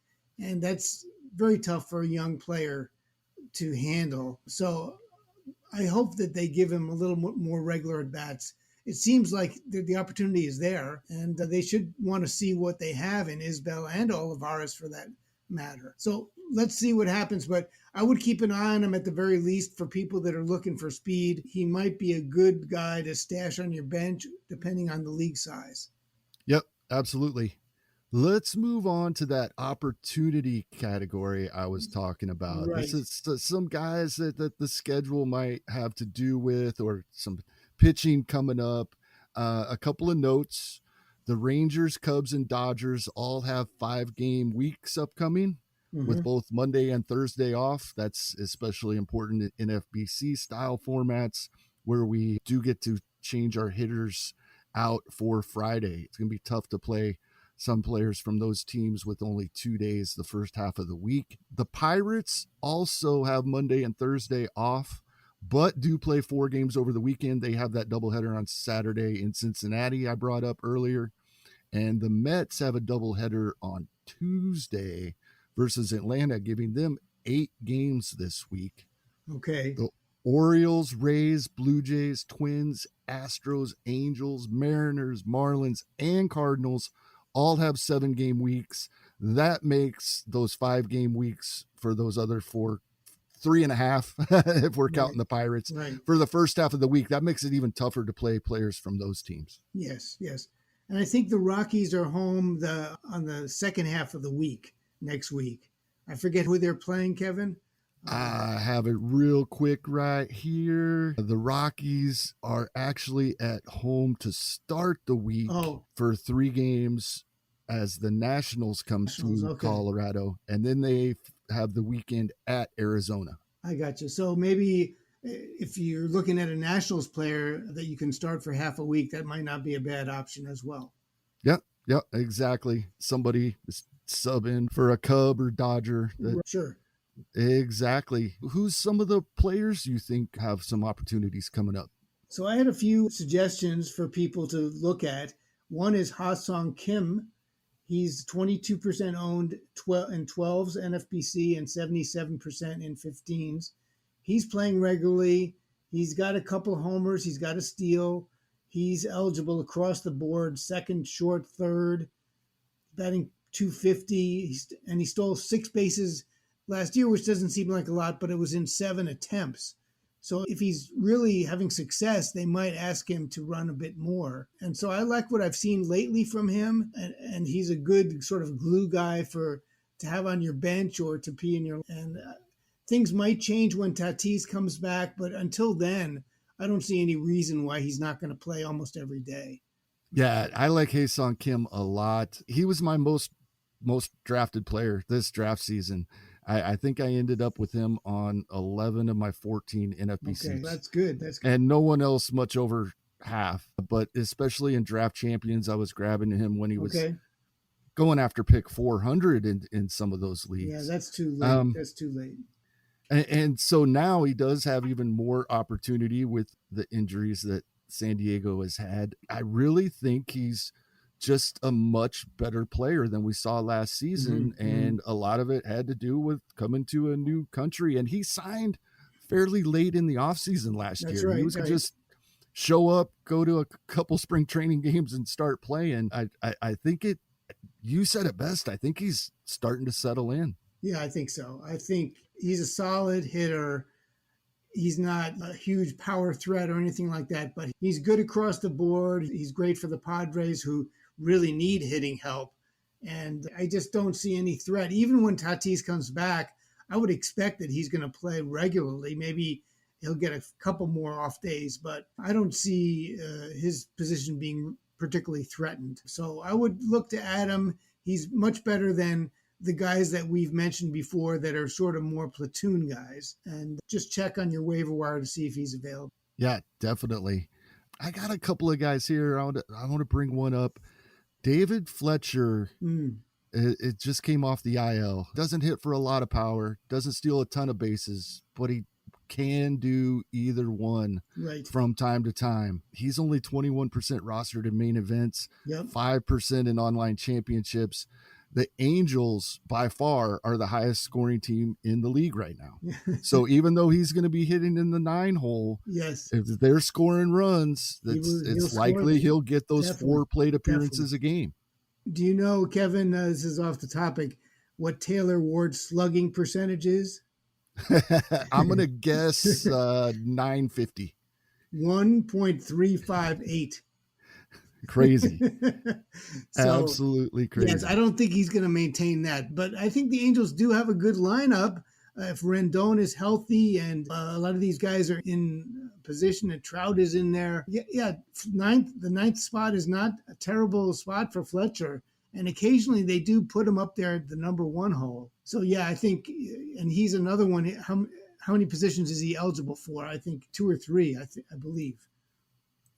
[SPEAKER 9] And that's very tough for a young player to handle. So I hope that they give him a little more regular at bats. It seems like the opportunity is there, and they should want to see what they have in Isbel and Olivares for that matter. So let's see what happens, but I would keep an eye on him at the very least for people that are looking for speed. He might be a good guy to stash on your bench depending on the league size.
[SPEAKER 8] Yep, absolutely. Let's move on to that opportunity category I was talking about.
[SPEAKER 9] Right.
[SPEAKER 8] This is some guys that the schedule might have to do with, or some pitching coming up. A couple of notes. The Rangers, Cubs, and Dodgers all have 5-game weeks upcoming. with both Monday and Thursday off. That's especially important in FBC style formats where we do get to change our hitters out for Friday. It's going to be tough to play some players from those teams with only 2 days the first half of the week. The Pirates also have Monday and Thursday off, but do play 4 games over the weekend. They have that doubleheader on Saturday in Cincinnati I brought up earlier. And the Mets have a doubleheader on Tuesday versus Atlanta, giving them 8 games this week.
[SPEAKER 9] Okay.
[SPEAKER 8] The Orioles, Rays, Blue Jays, Twins, Astros, Angels, Mariners, Marlins, and Cardinals all have 7-game weeks. That makes those 5-game weeks for those other 4, 3.5, if we're counting the Pirates, for the first half of the week. That makes it even tougher to play players from those teams.
[SPEAKER 9] Yes. And I think the Rockies are home on the second half of the week, next week. I forget who they're playing, Kevin.
[SPEAKER 8] I have it real quick right here. The Rockies are actually at home to start the week for 3 games as the Nationals come to Colorado, and then they have the weekend at Arizona.
[SPEAKER 9] I got you. So maybe if you're looking at a Nationals player that you can start for half a week, that might not be a bad option as well.
[SPEAKER 8] Yep, exactly. Somebody is sub in for a Cub or Dodger.
[SPEAKER 9] Sure.
[SPEAKER 8] Exactly. Who's some of the players you think have some opportunities coming up?
[SPEAKER 9] So I had a few suggestions for people to look at. One is Ha-Seong Kim. He's 22% owned in 12s NFBC and 77% in 15s. He's playing regularly. He's got a couple homers. He's got a steal. He's eligible across the board, second, short, third, batting .250. And he stole 6 bases last year, which doesn't seem like a lot, but it was in 7 attempts. So if he's really having success, they might ask him to run a bit more. And so I like what I've seen lately from him. And he's a good sort of glue guy to have on your bench or to be in your... And things might change when Tatis comes back, but until then, I don't see any reason why he's not going to play almost every day.
[SPEAKER 8] Yeah, I like Ha-Seong Kim a lot. He was my most drafted player this draft season. I think I ended up with him on 11 of my 14 NFBCs.
[SPEAKER 9] Okay, that's good.
[SPEAKER 8] And no one else much over half. But especially in draft champions, I was grabbing him when he was going after pick 400 in some of those leagues.
[SPEAKER 9] Yeah, that's too late. That's too late.
[SPEAKER 8] And so now he does have even more opportunity with the injuries that San Diego has had. I really think he's just a much better player than we saw last season. And a lot of it had to do with coming to a new country. And he signed fairly late in the offseason last year.
[SPEAKER 9] Right,
[SPEAKER 8] he was just show up, go to a couple spring training games and start playing. I think you said it best. I think he's starting to settle in.
[SPEAKER 9] Yeah, I think so. I think he's a solid hitter. He's not a huge power threat or anything like that, but he's good across the board. He's great for the Padres, who really need hitting help. And I just don't see any threat. Even when Tatis comes back, I would expect that he's going to play regularly. Maybe he'll get a couple more off days, but I don't see his position being particularly threatened. So I would look to add him. He's much better than the guys that we've mentioned before that are sort of more platoon guys. And just check on your waiver wire to see if he's available.
[SPEAKER 8] Yeah, definitely. I got a couple of guys here. I want to bring one up. David Fletcher, it just came off the IL. Doesn't hit for a lot of power, doesn't steal a ton of bases, but he can do either one from time to time. He's only 21% rostered in main events, 5% in online championships. The Angels, by far, are the highest scoring team in the league right now. So even though he's going to be hitting in the 9 hole, if they're scoring runs, it's likely he'll get those 4 plate appearances a game.
[SPEAKER 9] Do you know, Kevin, this is off the topic, what Taylor Ward's slugging percentage is?
[SPEAKER 8] I'm going to guess 950.
[SPEAKER 9] 1.358.
[SPEAKER 8] Crazy. Absolutely crazy.
[SPEAKER 9] Yes, I don't think he's going to maintain that, but I think the Angels do have a good lineup. If Rendon is healthy and a lot of these guys are in position and Trout is in there. The ninth spot is not a terrible spot for Fletcher. And occasionally they do put him up there at the number one hole. So yeah, I think, and he's another one. How many positions is he eligible for? I think 2 or 3, I believe.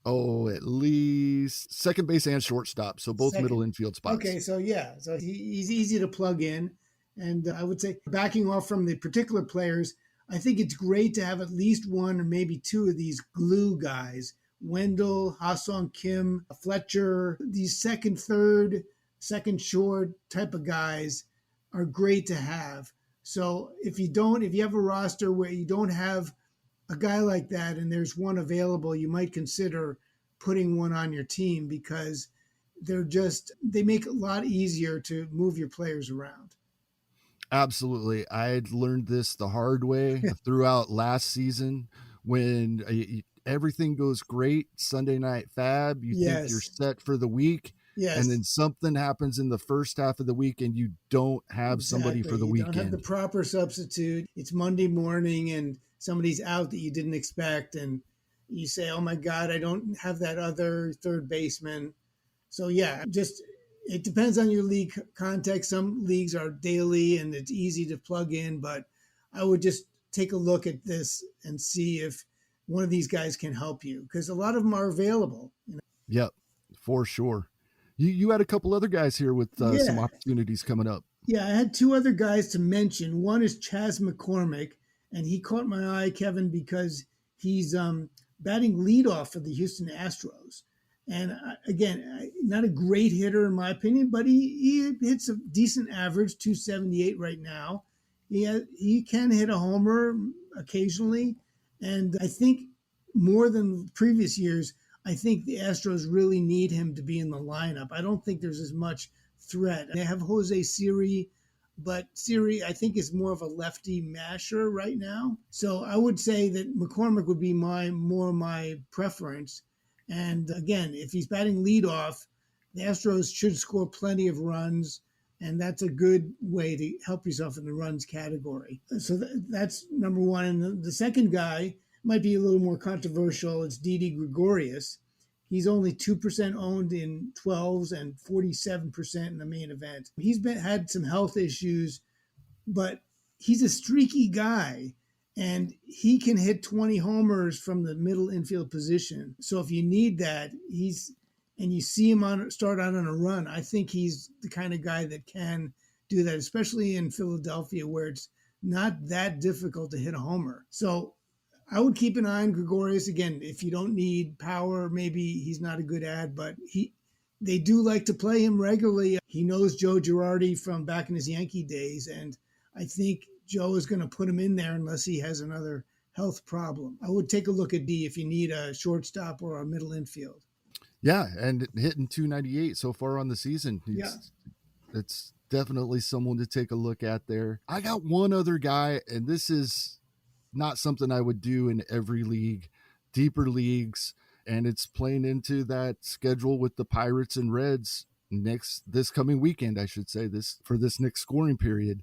[SPEAKER 8] Oh, at least second base and shortstop. So both middle infield spots.
[SPEAKER 9] Okay, so yeah, so he's easy to plug in. And I would say, backing off from the particular players, I think it's great to have at least 1 or maybe 2 of these glue guys. Wendle, Ha-Seong, Kim, Fletcher, these second, third, second short type of guys are great to have. So if you have a roster where you don't have a guy like that and there's one available, you might consider putting one on your team, because they make it a lot easier to move your players around.
[SPEAKER 8] Absolutely. I learned this the hard way throughout last season when everything goes great. Sunday night FAAB, you think you're set for the week.
[SPEAKER 9] Yes.
[SPEAKER 8] And then something happens in the first half of the week and you don't have somebody for the weekend.
[SPEAKER 9] You don't have the proper substitute. It's Monday morning and somebody's out that you didn't expect. And you say, oh my God, I don't have that other third baseman. So yeah, it depends on your league context. Some leagues are daily and it's easy to plug in, but I would just take a look at this and see if one of these guys can help you, because a lot of them are available.
[SPEAKER 8] Yep, for sure. You had a couple other guys here with some opportunities coming up.
[SPEAKER 9] Yeah, I had 2 other guys to mention. One is McCormick, and he caught my eye, Kevin, because he's batting leadoff for the Houston Astros. And again, not a great hitter in my opinion, but he hits a decent average, 278 right now. He can hit a homer occasionally. And I think more than previous years, I think the Astros really need him to be in the lineup. I don't think there's as much threat. They have Jose Siri, but Siri, I think, is more of a lefty masher right now. So I would say that McCormick would be my preference. And again, if he's batting leadoff, the Astros should score plenty of runs, and that's a good way to help yourself in the runs category. So that's number one. And the second guy might be a little more controversial. It's Didi Gregorious. He's only 2% owned in 12s and 47% in the main event. He's had some health issues, but he's a streaky guy. And he can hit 20 homers from the middle infield position. So if you need that, and you see him start out on a run, I think he's the kind of guy that can do that, especially in Philadelphia, where it's not that difficult to hit a homer. So I would keep an eye on Gregorious. Again, if you don't need power, maybe he's not a good ad, but they do like to play him regularly. He knows Joe Girardi from back in his Yankee days, and I think Joe is going to put him in there unless he has another health problem. I would take a look at D if you need a shortstop or a middle infield.
[SPEAKER 8] Yeah, and hitting 298 so far on the season. It's definitely someone to take a look at there. I got one other guy, and this is not something I would do in every league, deeper leagues, and it's playing into that schedule with the Pirates and Reds this coming weekend, I should say, for this next scoring period.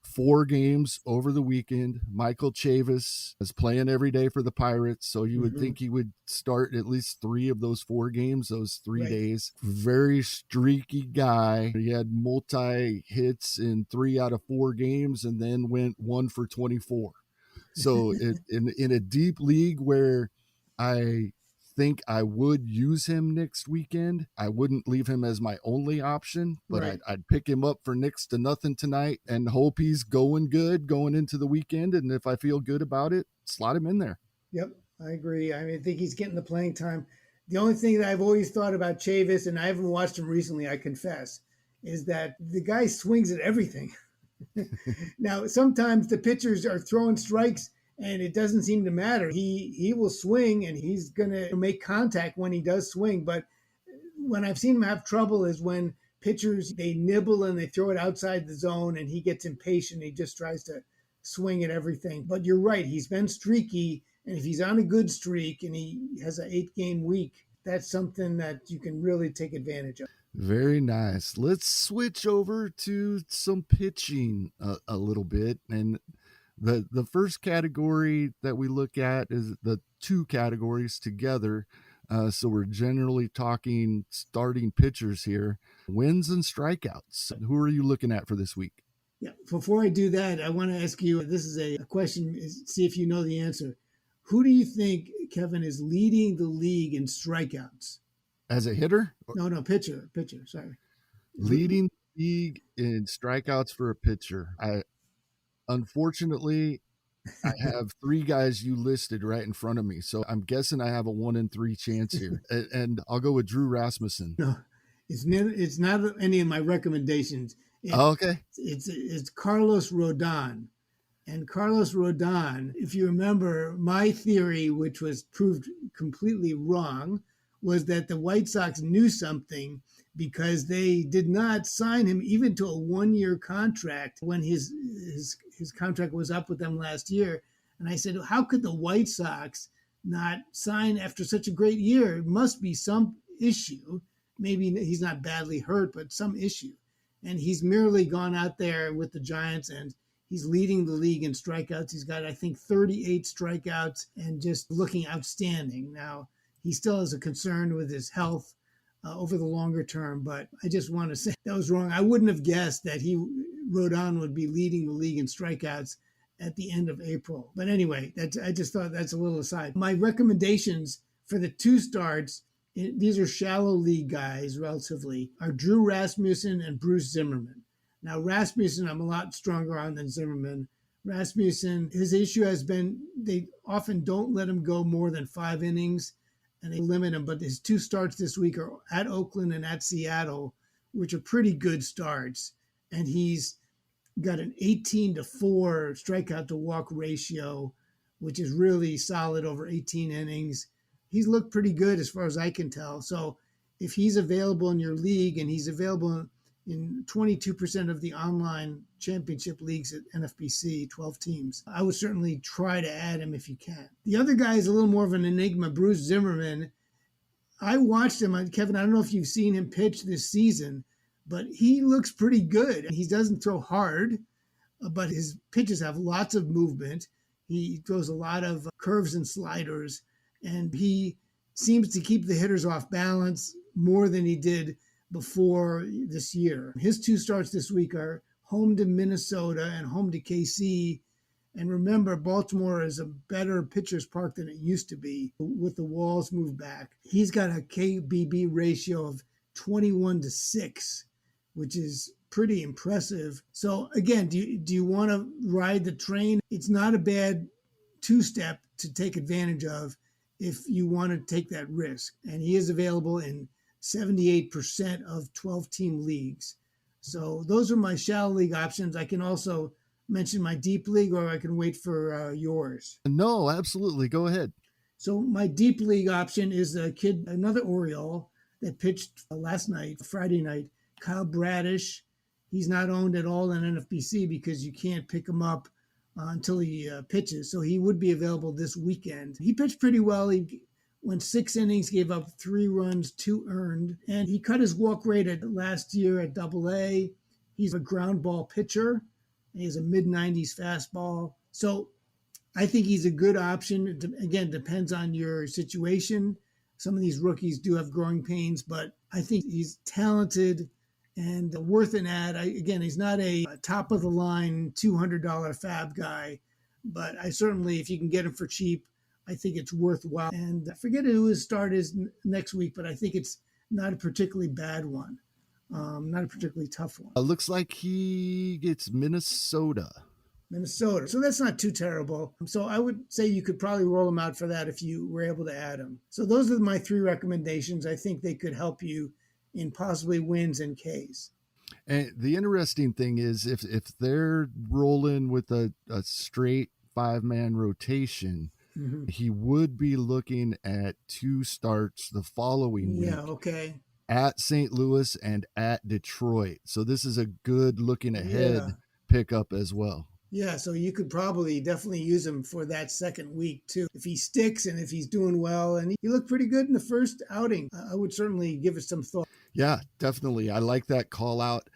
[SPEAKER 8] 4 games over the weekend. Michael Chavis is playing every day for the Pirates, so you would think he would start at least 3 of those 4 games, those 3 days. Very streaky guy. He had multi-hits in 3 out of 4 games and then went 1 for 24. So in a deep league where I think I would use him next weekend, I wouldn't leave him as my only option, but I'd pick him up for next to nothing tonight and hope he's going good going into the weekend. And if I feel good about it, slot him in there.
[SPEAKER 9] Yep, I agree. I think he's getting the playing time. The only thing that I've always thought about Chavis, and I haven't watched him recently, I confess, is that the guy swings at everything. Now, sometimes the pitchers are throwing strikes and it doesn't seem to matter. He will swing and he's going to make contact when he does swing. But when I've seen him have trouble is when pitchers, they nibble and they throw it outside the zone and he gets impatient. He just tries to swing at everything. But you're right. He's been streaky. And if he's on a good streak and he has an 8-game week, that's something that you can really take advantage of.
[SPEAKER 8] Very nice. Let's switch over to some pitching a little bit. And the first category that we look at is the 2 categories together. So we're generally talking starting pitchers here, wins and strikeouts. Who are you looking at for this week?
[SPEAKER 9] Yeah. Before I do that, I want to ask you, this is a question, see if you know the answer. Who do you think, Kevin, is leading the league in strikeouts?
[SPEAKER 8] As a hitter?
[SPEAKER 9] No, pitcher, sorry.
[SPEAKER 8] Leading the league in strikeouts for a pitcher. Unfortunately, I have three guys you listed right in front of me, so I'm guessing I have a 1 in 3 chance here, and I'll go with Drew Rasmussen.
[SPEAKER 9] No, it's not any of my recommendations.
[SPEAKER 8] Okay.
[SPEAKER 9] It's Carlos Rodon. And Carlos Rodon, if you remember, my theory, which was proved completely wrong, was that the White Sox knew something because they did not sign him even to a 1-year contract when his contract was up with them last year. And I said, how could the White Sox not sign after such a great year? It must be some issue. Maybe he's not badly hurt, but some issue. And he's merely gone out there with the Giants and he's leading the league in strikeouts. He's got, I think, 38 strikeouts and just looking outstanding. Now, he still has a concern with his health over the longer term, but I just want to say that was wrong. I wouldn't have guessed that Rodon would be leading the league in strikeouts at the end of April. But anyway, I just thought that's a little aside. My recommendations for the 2 starts, these are shallow league guys relatively, are Drew Rasmussen and Bruce Zimmermann. Now, Rasmussen, I'm a lot stronger on than Zimmermann. Rasmussen, his issue has been they often don't let him go more than 5 innings, and they limit him. But his 2 starts this week are at Oakland and at Seattle, which are pretty good starts. And he's got an 18-4 strikeout to walk ratio, which is really solid over 18 innings. He's looked pretty good as far as I can tell. So if he's available in your league, and he's available in 22% of the online championship leagues at NFBC, 12 teams, I would certainly try to add him if you can. The other guy is a little more of an enigma, Bruce Zimmermann. I watched him, Kevin, I don't know if you've seen him pitch this season, but he looks pretty good. He doesn't throw hard, but his pitches have lots of movement. He throws a lot of curves and sliders, and he seems to keep the hitters off balance more than he did before this year. His 2 starts this week are home to Minnesota and home to KC. And remember, Baltimore is a better pitcher's park than it used to be with the walls moved back. He's got a KBB ratio of 21-6, which is pretty impressive. So again, do you want to ride the train? It's not a bad 2-step to take advantage of if you want to take that risk. And he is available in 78% of 12-team leagues. So those are my shallow league options. I can also mention my deep league, or I can wait for yours.
[SPEAKER 8] No, absolutely. Go ahead.
[SPEAKER 9] So my deep league option is a kid, another Oriole that pitched last night, Friday night, Kyle Bradish. He's not owned at all in NFBC because you can't pick him up until he pitches. So he would be available this weekend. He pitched pretty well. He went 6 innings, gave up 3 runs, 2 earned, and he cut his walk rate at last year at AA. He's a ground ball pitcher. He has a mid-90s fastball. So I think he's a good option. Again, depends on your situation. Some of these rookies do have growing pains, but I think he's talented and worth an ad. Again, he's not a top-of-the-line $200 FAAB guy, but I certainly, if you can get him for cheap, I think it's worthwhile. And I forget who his start is next week, but I think it's not a particularly bad one, not a particularly tough one.
[SPEAKER 8] Looks like he gets Minnesota.
[SPEAKER 9] So that's not too terrible. So I would say you could probably roll him out for that if you were able to add him. So those are my 3 recommendations. I think they could help you in possibly wins and Ks.
[SPEAKER 8] And the interesting thing is if they're rolling with a straight 5-man rotation, he would be looking at 2 starts the following week.
[SPEAKER 9] Yeah, okay.
[SPEAKER 8] At St. Louis and at Detroit. So this is a good looking ahead pickup as well.
[SPEAKER 9] Yeah, so you could probably definitely use him for that second week too. If he sticks and if he's doing well, and he looked pretty good in the first outing, I would certainly give it some thought.
[SPEAKER 8] Yeah, definitely. I like that call out.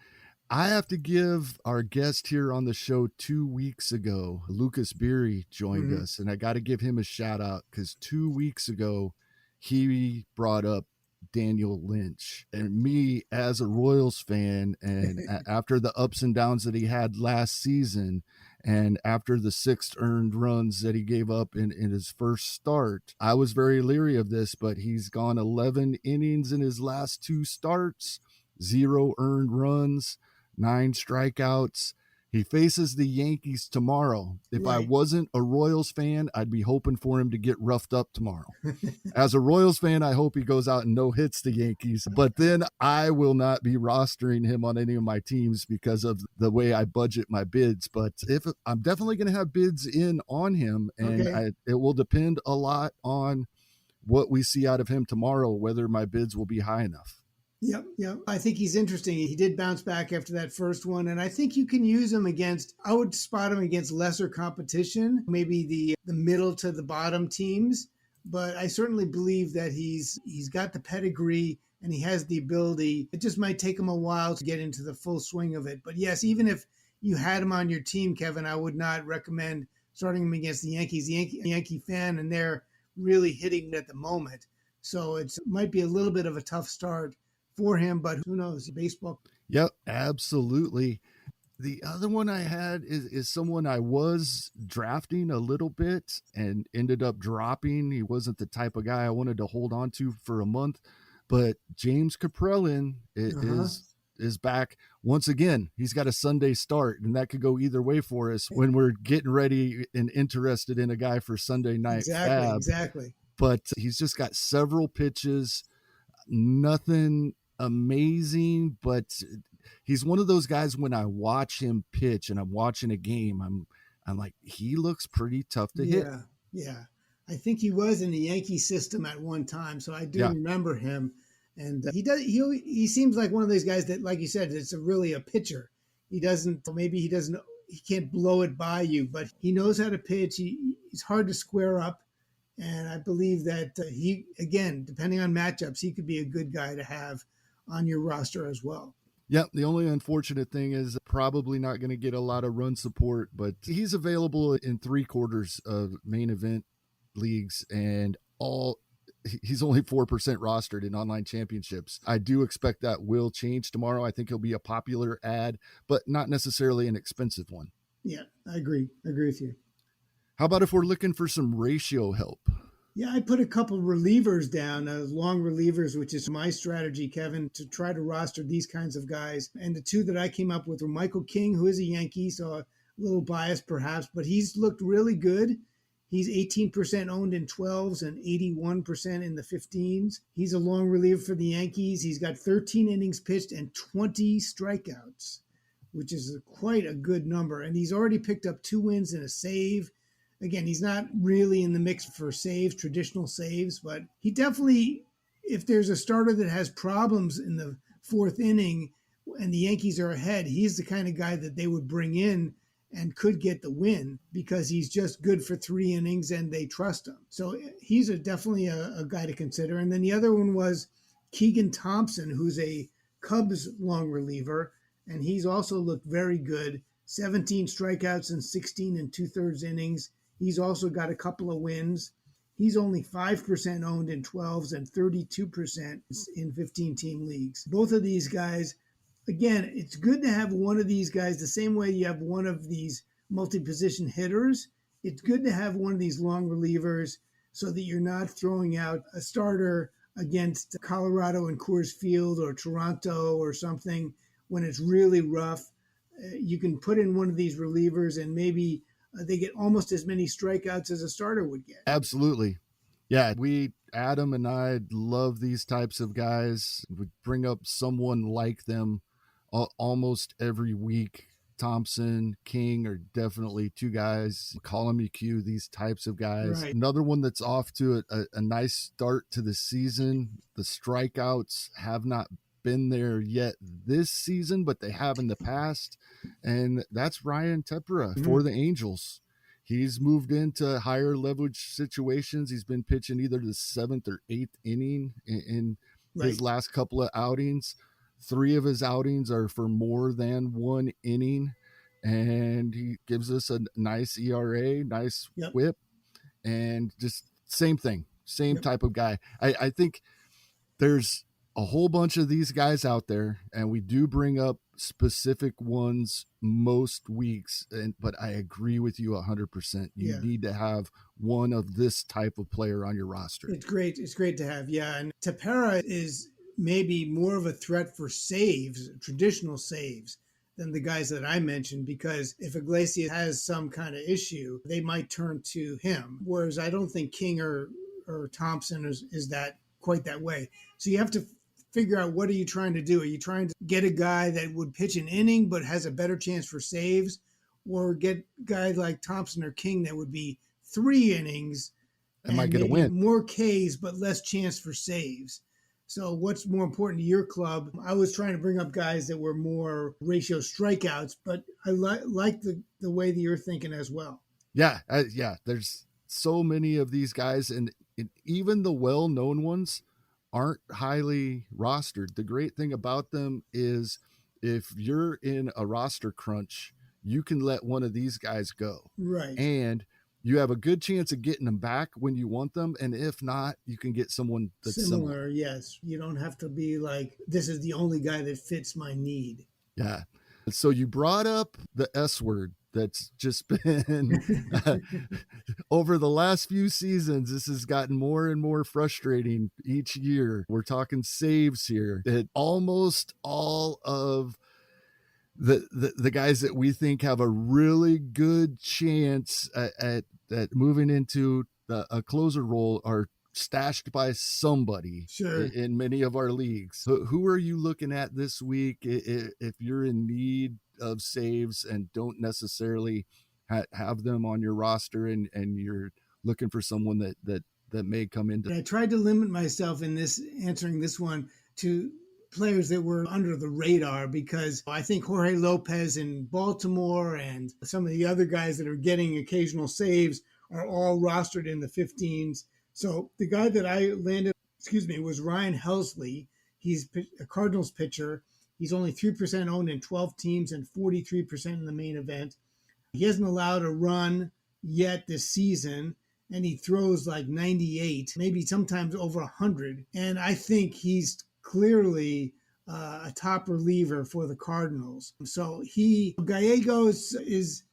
[SPEAKER 8] I have to give our guest here on the show 2 weeks ago, Lucas Beery joined us, and I got to give him a shout out because 2 weeks ago, he brought up Daniel Lynch, and me as a Royals fan, and after the ups and downs that he had last season, and after the 6 earned runs that he gave up in his first start, I was very leery of this, but he's gone 11 innings in his last 2 starts, 0 earned runs, 9 strikeouts. He faces the Yankees tomorrow. If I wasn't a Royals fan, I'd be hoping for him to get roughed up tomorrow. As a Royals fan, I hope he goes out and no hits the Yankees, but then I will not be rostering him on any of my teams because of the way I budget my bids. But if I'm definitely going to have bids in on him, and it will depend a lot on what we see out of him tomorrow, whether my bids will be high enough.
[SPEAKER 9] Yep. I think he's interesting. He did bounce back after that first one, and I think you can use him against, I would spot him against lesser competition, maybe the middle to the bottom teams, but I certainly believe that he's got the pedigree and he has the ability. It just might take him a while to get into the full swing of it. But yes, even if you had him on your team, Kevin, I would not recommend starting him against the Yankees. The Yankee fan, and they're really hitting at the moment. So it might be a little bit of a tough start for him, but who knows? Baseball.
[SPEAKER 8] Yep, absolutely. The other one I had is someone I was drafting a little bit and ended up dropping. He wasn't the type of guy I wanted to hold on to for a month, but James Kaprielian is back once again. He's got a Sunday start, and that could go either way for us when we're getting ready and interested in a guy for Sunday night FAAB.
[SPEAKER 9] Exactly.
[SPEAKER 8] But he's just got several pitches, nothing amazing, but he's one of those guys when I watch him pitch and I'm watching a game, I'm like, he looks pretty tough to hit.
[SPEAKER 9] Yeah. I think he was in the Yankee system at one time, so I do remember him. And he seems like one of those guys that, like you said, it's really a pitcher. He can't blow it by you, but he knows how to pitch. He's hard to square up. And I believe that he, again, depending on matchups, he could be a good guy to have on your roster as well.
[SPEAKER 8] Yeah, the only unfortunate thing is probably not going to get a lot of run support, but he's available in 3/4 of main event leagues, and he's only 4% rostered in online championships. I do expect that will change tomorrow. I think he'll be a popular ad, but not necessarily an expensive one.
[SPEAKER 9] Yeah, I agree. I agree with you.
[SPEAKER 8] How about if we're looking for some ratio help?
[SPEAKER 9] Yeah, I put a couple relievers down, long relievers, which is my strategy, Kevin, to try to roster these kinds of guys. And the 2 that I came up with were Michael King, who is a Yankee, so a little biased perhaps, but he's looked really good. He's 18% owned in 12s and 81% in the 15s. He's a long reliever for the Yankees. He's got 13 innings pitched and 20 strikeouts, which is quite a good number. And he's already picked up 2 wins and a save. Again, he's not really in the mix for saves, traditional saves, but he definitely, if there's a starter that has problems in the 4th inning and the Yankees are ahead, he's the kind of guy that they would bring in and could get the win because he's just good for 3 innings and they trust him. So he's definitely a guy to consider. And then the other one was Keegan Thompson, who's a Cubs long reliever, and he's also looked very good. 17 strikeouts in 16 and 2/3 innings. He's also got a couple of wins. He's only 5% owned in 12s and 32% in 15-team leagues. Both of these guys, again, it's good to have one of these guys the same way you have one of these multi-position hitters. It's good to have one of these long relievers so that you're not throwing out a starter against Colorado in Coors Field or Toronto or something when it's really rough. You can put in one of these relievers and maybe they get almost as many strikeouts as a starter would get.
[SPEAKER 8] Absolutely. Yeah, Adam and I love these types of guys. We bring up someone like them almost every week. Thompson, King are definitely 2 guys. McCollum, EQ, these types of guys. Right. Another one that's off to a nice start to the season. The strikeouts have not been there yet this season, but they have in the past, and that's Ryan Tepera for the Angels. He's moved into higher leverage situations. He's been pitching either the 7th or 8th inning in his last couple of outings. 3 of his outings are for more than 1 inning, and he gives us a nice ERA, nice whip, and just same thing. same type of guy. I think there's a whole bunch of these guys out there, and we do bring up specific ones most weeks. But I agree with you 100%. You need to have one of this type of player on your roster.
[SPEAKER 9] It's great. It's great to have. Yeah. And Tepera is maybe more of a threat for saves, traditional saves, than the guys that I mentioned, because if Iglesias has some kind of issue, they might turn to him. Whereas I don't think King or Thompson is that quite that way. So you have to figure out, what are you trying to do? Are you trying to get a guy that would pitch an inning but has a better chance for saves, or get guys like Thompson or King that would be 3 innings
[SPEAKER 8] and might get a win,
[SPEAKER 9] more Ks but less chance for saves? So what's more important to your club? I was trying to bring up guys that were more ratio strikeouts, but I like the way that you're thinking as well.
[SPEAKER 8] Yeah. There's so many of these guys, and even the well-known ones aren't highly rostered. The great thing about them is if you're in a roster crunch, you can let one of these guys go.
[SPEAKER 9] Right.
[SPEAKER 8] And you have a good chance of getting them back when you want them. And if not, you can get someone that's similar.
[SPEAKER 9] Yes. You don't have to be like, this is the only guy that fits my need.
[SPEAKER 8] Yeah. So you brought up the S word. That's just been over the last few seasons. This has gotten more and more frustrating each year. We're talking saves here. That almost all of the guys that we think have a really good chance at moving into a closer role are stashed by somebody.
[SPEAKER 9] Sure.
[SPEAKER 8] In many of our leagues. So who are you looking at this week if you're in need of saves and don't necessarily have them on your roster, and you're looking for someone that may come into?
[SPEAKER 9] I tried to limit myself in answering this one to players that were under the radar, because I think Jorge Lopez in Baltimore and some of the other guys that are getting occasional saves are all rostered in the 15s. So the guy that I landed, was Ryan Helsley. He's a Cardinals pitcher. He's only 3% owned in 12 teams and 43% in the main event. He hasn't allowed a run yet this season, and he throws like 98, maybe sometimes over 100. And I think he's clearly a top reliever for the Cardinals. So Gallegos is,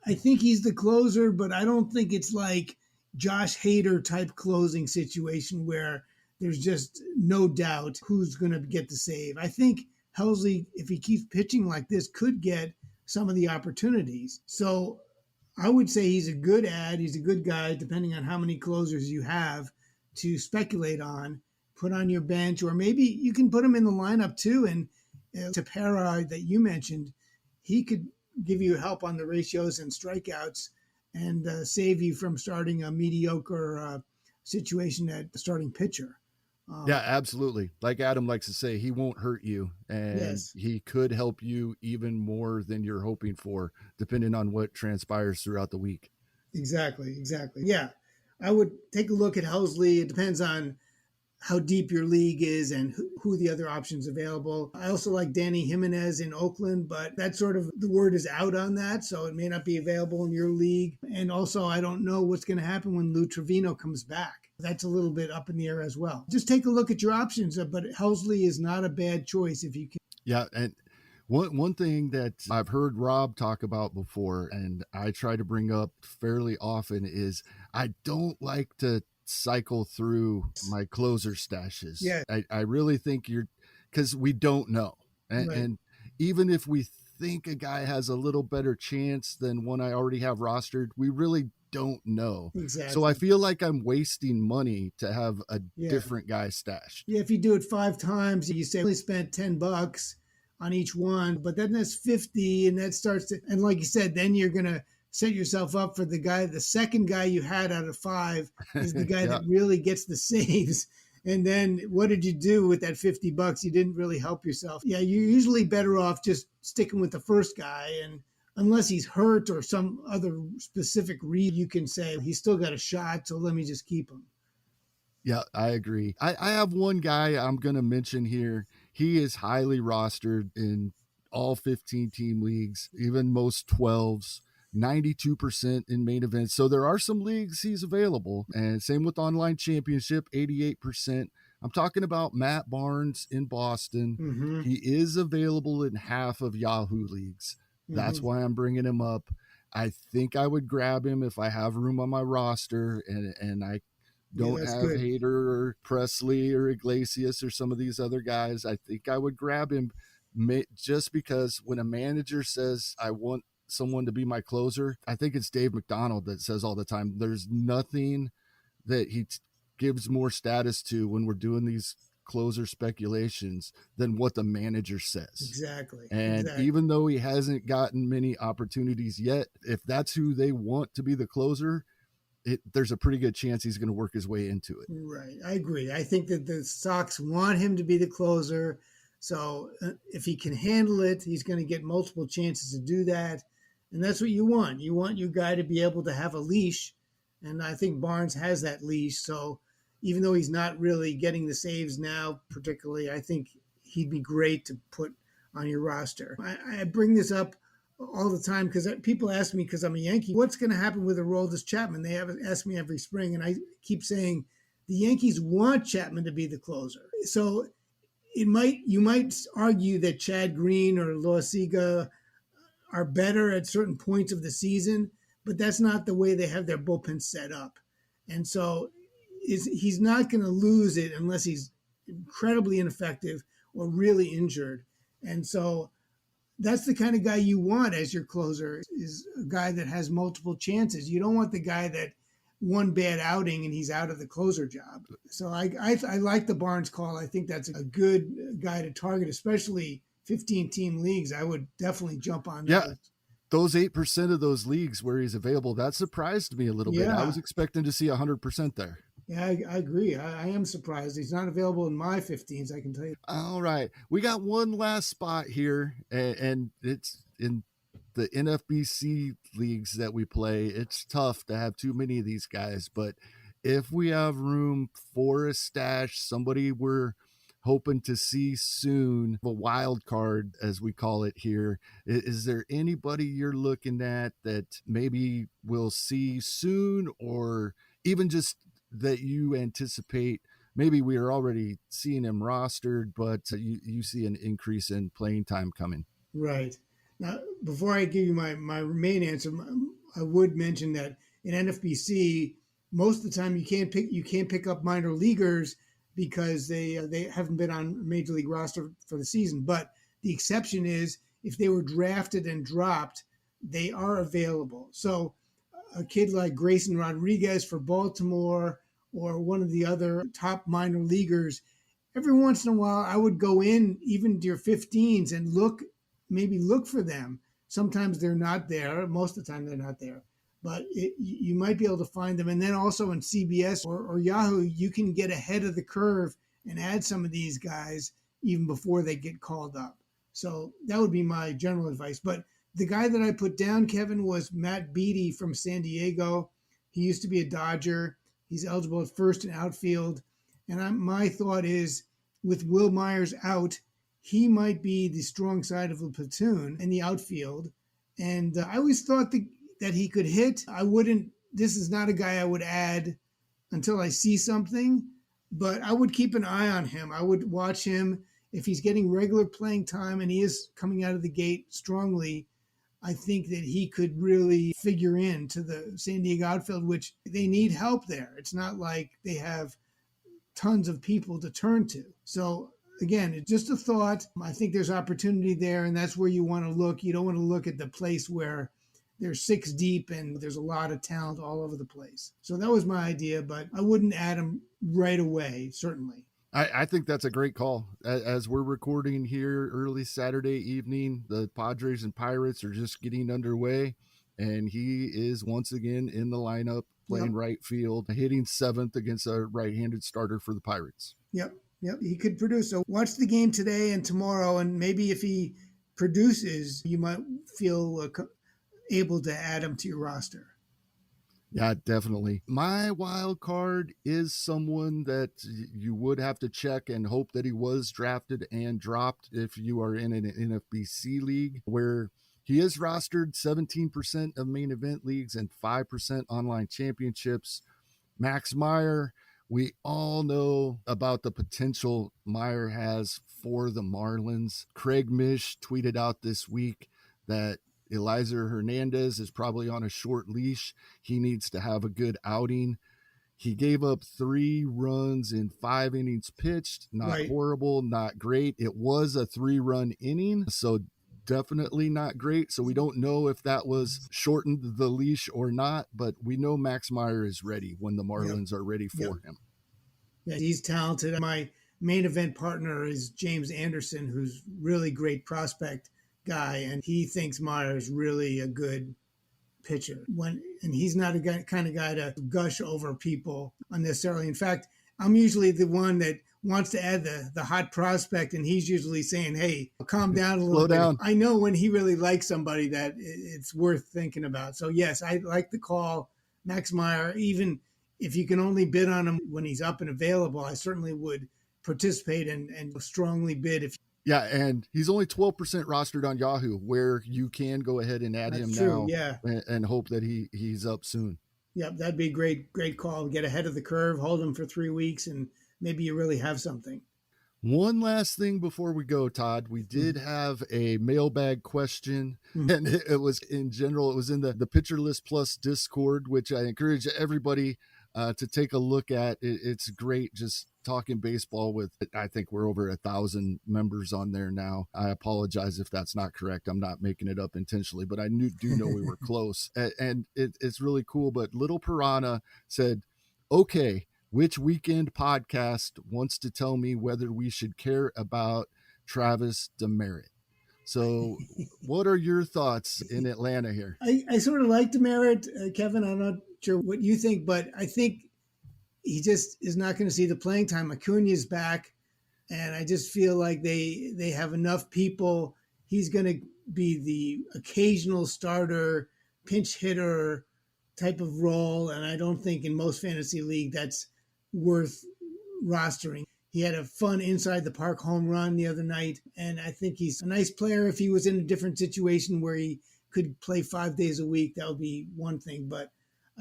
[SPEAKER 9] I think he's the closer, but I don't think it's like Josh Hader type closing situation where there's just no doubt who's going to get the save. I think Helsley, if he keeps pitching like this, could get some of the opportunities. So I would say he's a good ad. He's a good guy, depending on how many closers you have to speculate on, put on your bench, or maybe you can put him in the lineup too. And Tepera that you mentioned, he could give you help on the ratios and strikeouts and save you from starting a mediocre situation at the starting pitcher.
[SPEAKER 8] Yeah, absolutely. Like Adam likes to say, he won't hurt you, and he could help you even more than you're hoping for, depending on what transpires throughout the week.
[SPEAKER 9] Exactly. Yeah, I would take a look at Helsley. It depends on how deep your league is and who the other options available. I also like Danny Jimenez in Oakland, but that sort of, the word is out on that, so it may not be available in your league. And also, I don't know what's going to happen when Lou Trevino comes back. That's a little bit up in the air as well. Just take a look at your options, but Helsley is not a bad choice if you can.
[SPEAKER 8] Yeah, and one thing that I've heard Rob talk about before, and I try to bring up fairly often, is I don't like to cycle through my closer stashes.
[SPEAKER 9] Yeah.
[SPEAKER 8] I really think because we don't know. And even if we think a guy has a little better chance than one I already have rostered, we really don't know.
[SPEAKER 9] Exactly.
[SPEAKER 8] So I feel like I'm wasting money to have a different guy stashed.
[SPEAKER 9] Yeah, if you do it 5 times, you say only spent $10 on each one, but then that's 50, and that starts to, and like you said, then you're going to set yourself up for the second guy you had out of 5 is the guy that really gets the saves. And then what did you do with that $50? You didn't really help yourself. Yeah, you're usually better off just sticking with the first guy. And unless he's hurt or some other specific reason, you can say he's still got a shot, so let me just keep him.
[SPEAKER 8] Yeah, I agree. I have one guy I'm going to mention here. He is highly rostered in all 15 team leagues, even most 12s. 92% in main events. So there are some leagues he's available. And same with online championship, 88%. I'm talking about Matt Barnes in Boston.
[SPEAKER 9] Mm-hmm.
[SPEAKER 8] He is available in half of Yahoo leagues. That's why I'm bringing him up. I think I would grab him if I have room on my roster and I don't have
[SPEAKER 9] good.
[SPEAKER 8] Hader or Presley or Iglesias or some of these other guys. I think I would grab him just because when a manager says, I want someone to be my closer, I think it's Dave McDonald that says all the time, there's nothing that he gives more status to when we're doing these closer speculations than what the manager says.
[SPEAKER 9] Exactly.
[SPEAKER 8] And even though he hasn't gotten many opportunities yet, if that's who they want to be the closer, there's a pretty good chance he's going to work his way into it.
[SPEAKER 9] Right. I agree. I think that the Sox want him to be the closer. So if he can handle it, he's going to get multiple chances to do that. And that's what you want. You want your guy to be able to have a leash. And I think Barnes has that leash. So even though he's not really getting the saves now, particularly, I think he'd be great to put on your roster. I bring this up all the time because people ask me, because I'm a Yankee, what's going to happen with Aroldis Chapman? They have asked me every spring, and I keep saying the Yankees want Chapman to be the closer. So you might argue that Chad Green or Loaizaga are better at certain points of the season, but that's not the way they have their bullpen set up. And so he's not going to lose it unless he's incredibly ineffective or really injured. And so that's the kind of guy you want as your closer, is a guy that has multiple chances. You don't want the guy that one bad outing and he's out of the closer job. So I like the Barnes call. I think that's a good guy to target, especially 15-team leagues. I would definitely jump on that.
[SPEAKER 8] Yeah. Those 8% of those leagues where he's available, that surprised me a little bit. I was expecting to see 100% there.
[SPEAKER 9] Yeah, I agree. I am surprised. He's not available in my 15s, I can tell you.
[SPEAKER 8] All right. We got one last spot here, and it's in the NFBC leagues that we play. It's tough to have too many of these guys, but if we have room for a stash, somebody we're hoping to see soon, a wild card, as we call it here, is there anybody you're looking at that maybe we'll see soon, or even just that you anticipate? Maybe we are already seeing him rostered, but you see an increase in playing time coming.
[SPEAKER 9] Right. Now, before I give you my main answer, I would mention that in NFBC, most of the time you can't pick up minor leaguers because they haven't been on major league roster for the season. But the exception is if they were drafted and dropped, they are available. So a kid like Grayson Rodriguez for Baltimore or one of the other top minor leaguers, every once in a while I would go in even to your 15s and look for them. Sometimes they're not there. Most of the time they're not there. But you might be able to find them. And then also in CBS or Yahoo, you can get ahead of the curve and add some of these guys even before they get called up. So that would be my general advice. But the guy that I put down, Kevin, was Matt Beatty from San Diego. He used to be a Dodger. He's eligible at first and outfield. And my thought is, with Will Myers out, he might be the strong side of the platoon in the outfield. And I always thought that he could hit. This is not a guy I would add until I see something, but I would keep an eye on him. I would watch him. If he's getting regular playing time and he is coming out of the gate strongly, I think that he could really figure into the San Diego outfield, which they need help there. It's not like they have tons of people to turn to. So again, it's just a thought. I think there's opportunity there, and that's where you want to look. You don't want to look at the place where they're 6 deep and there's a lot of talent all over the place. So that was my idea, but I wouldn't add him right away, certainly.
[SPEAKER 8] I think that's a great call. As we're recording here early Saturday evening, the Padres and Pirates are just getting underway, and he is once again in the lineup playing right field, hitting 7th against a right-handed starter for the Pirates.
[SPEAKER 9] Yep, he could produce. So watch the game today and tomorrow, and maybe if he produces, you might feel able to add him to your roster.
[SPEAKER 8] Yeah, definitely. My wild card is someone that you would have to check and hope that he was drafted and dropped if you are in an NFBC league, where He is rostered 17% of main event leagues and 5% online championships. Max Meyer, we all know about the potential Meyer has for the Marlins. Craig Mish tweeted out this week that Eliezer Hernandez is probably on a short leash. He needs to have a good outing. He gave up 3 runs in 5 innings pitched. Not horrible, not great. It was a 3-run inning, so definitely not great. So we don't know if that was shortened the leash or not, but we know Max Meyer is ready when the Marlins are ready for him.
[SPEAKER 9] Yeah, he's talented. My main event partner is James Anderson, who's really great prospect guy, and he thinks Meyer is really a good pitcher. And he's not a kind of guy to gush over people unnecessarily. In fact, I'm usually the one that wants to add the hot prospect, and he's usually saying, hey, calm down a little bit.
[SPEAKER 8] Down.
[SPEAKER 9] I know when he really likes somebody that it's worth thinking about. So yes, I like the call. Max Meyer, even if you can only bid on him when he's up and available, I certainly would participate and strongly bid.
[SPEAKER 8] Yeah, and he's only 12% rostered on Yahoo, where you can go ahead and add him now and hope that he's up soon.
[SPEAKER 9] Yep, that'd be a great call. Get ahead of the curve, hold him for 3 weeks, and maybe you really have something.
[SPEAKER 8] One last thing before we go, Todd. We did have a mailbag question, and it was in general, it was in the Pitcher List Plus Discord, which I encourage everybody to take a look at. It's great just talking baseball with, I think we're over 1,000 members on there now. I apologize if that's not correct. I'm not making it up intentionally, but I do know we were close. And it's really cool. But Little Piranha said, okay, which weekend podcast wants to tell me whether we should care about Travis Demeritte? So what are your thoughts in Atlanta here?
[SPEAKER 9] I sort of like Demeritte, Kevin. I'm not sure what you think, but I think he just is not going to see the playing time. Acuna's back, and I just feel like they have enough people. He's going to be the occasional starter, pinch hitter type of role, and I don't think in most fantasy league that's worth rostering. He had a fun inside the park home run the other night, and I think he's a nice player. If he was in a different situation where he could play 5 days a week, that would be one thing, but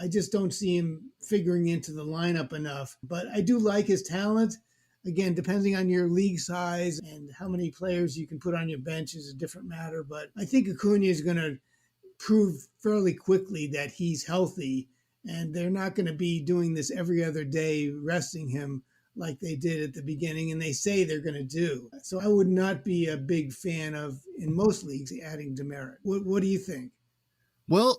[SPEAKER 9] I just don't see him figuring into the lineup enough. But I do like his talent. Again, depending on your league size and how many players you can put on your bench is a different matter. But I think Acuna is going to prove fairly quickly that he's healthy, and they're not going to be doing this every other day, resting him like they did at the beginning, and they say they're going to do. So I would not be a big fan of, in most leagues, adding Demeritte. What do you think?
[SPEAKER 8] Well,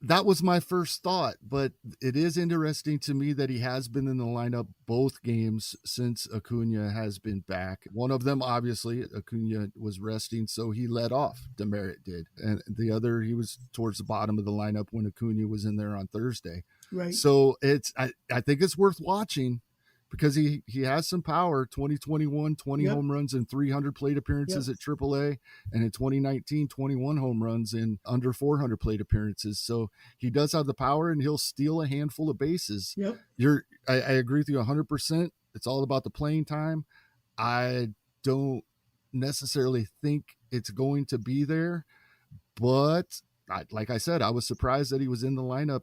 [SPEAKER 8] that was my first thought, but it is interesting to me that he has been in the lineup both games since Acuna has been back. One of them, obviously, Acuna was resting, so he led off. Demeritte did. And the other, he was towards the bottom of the lineup when Acuna was in there on Thursday.
[SPEAKER 9] Right.
[SPEAKER 8] So I think it's worth watching because he has some power. 2021, 20 home runs and 300 plate appearances at AAA. And in 2019, 21 home runs in under 400 plate appearances. So he does have the power, and he'll steal a handful of bases.
[SPEAKER 9] Yep.
[SPEAKER 8] I agree with you 100%. It's all about the playing time. I don't necessarily think it's going to be there, but like I said, I was surprised that he was in the lineup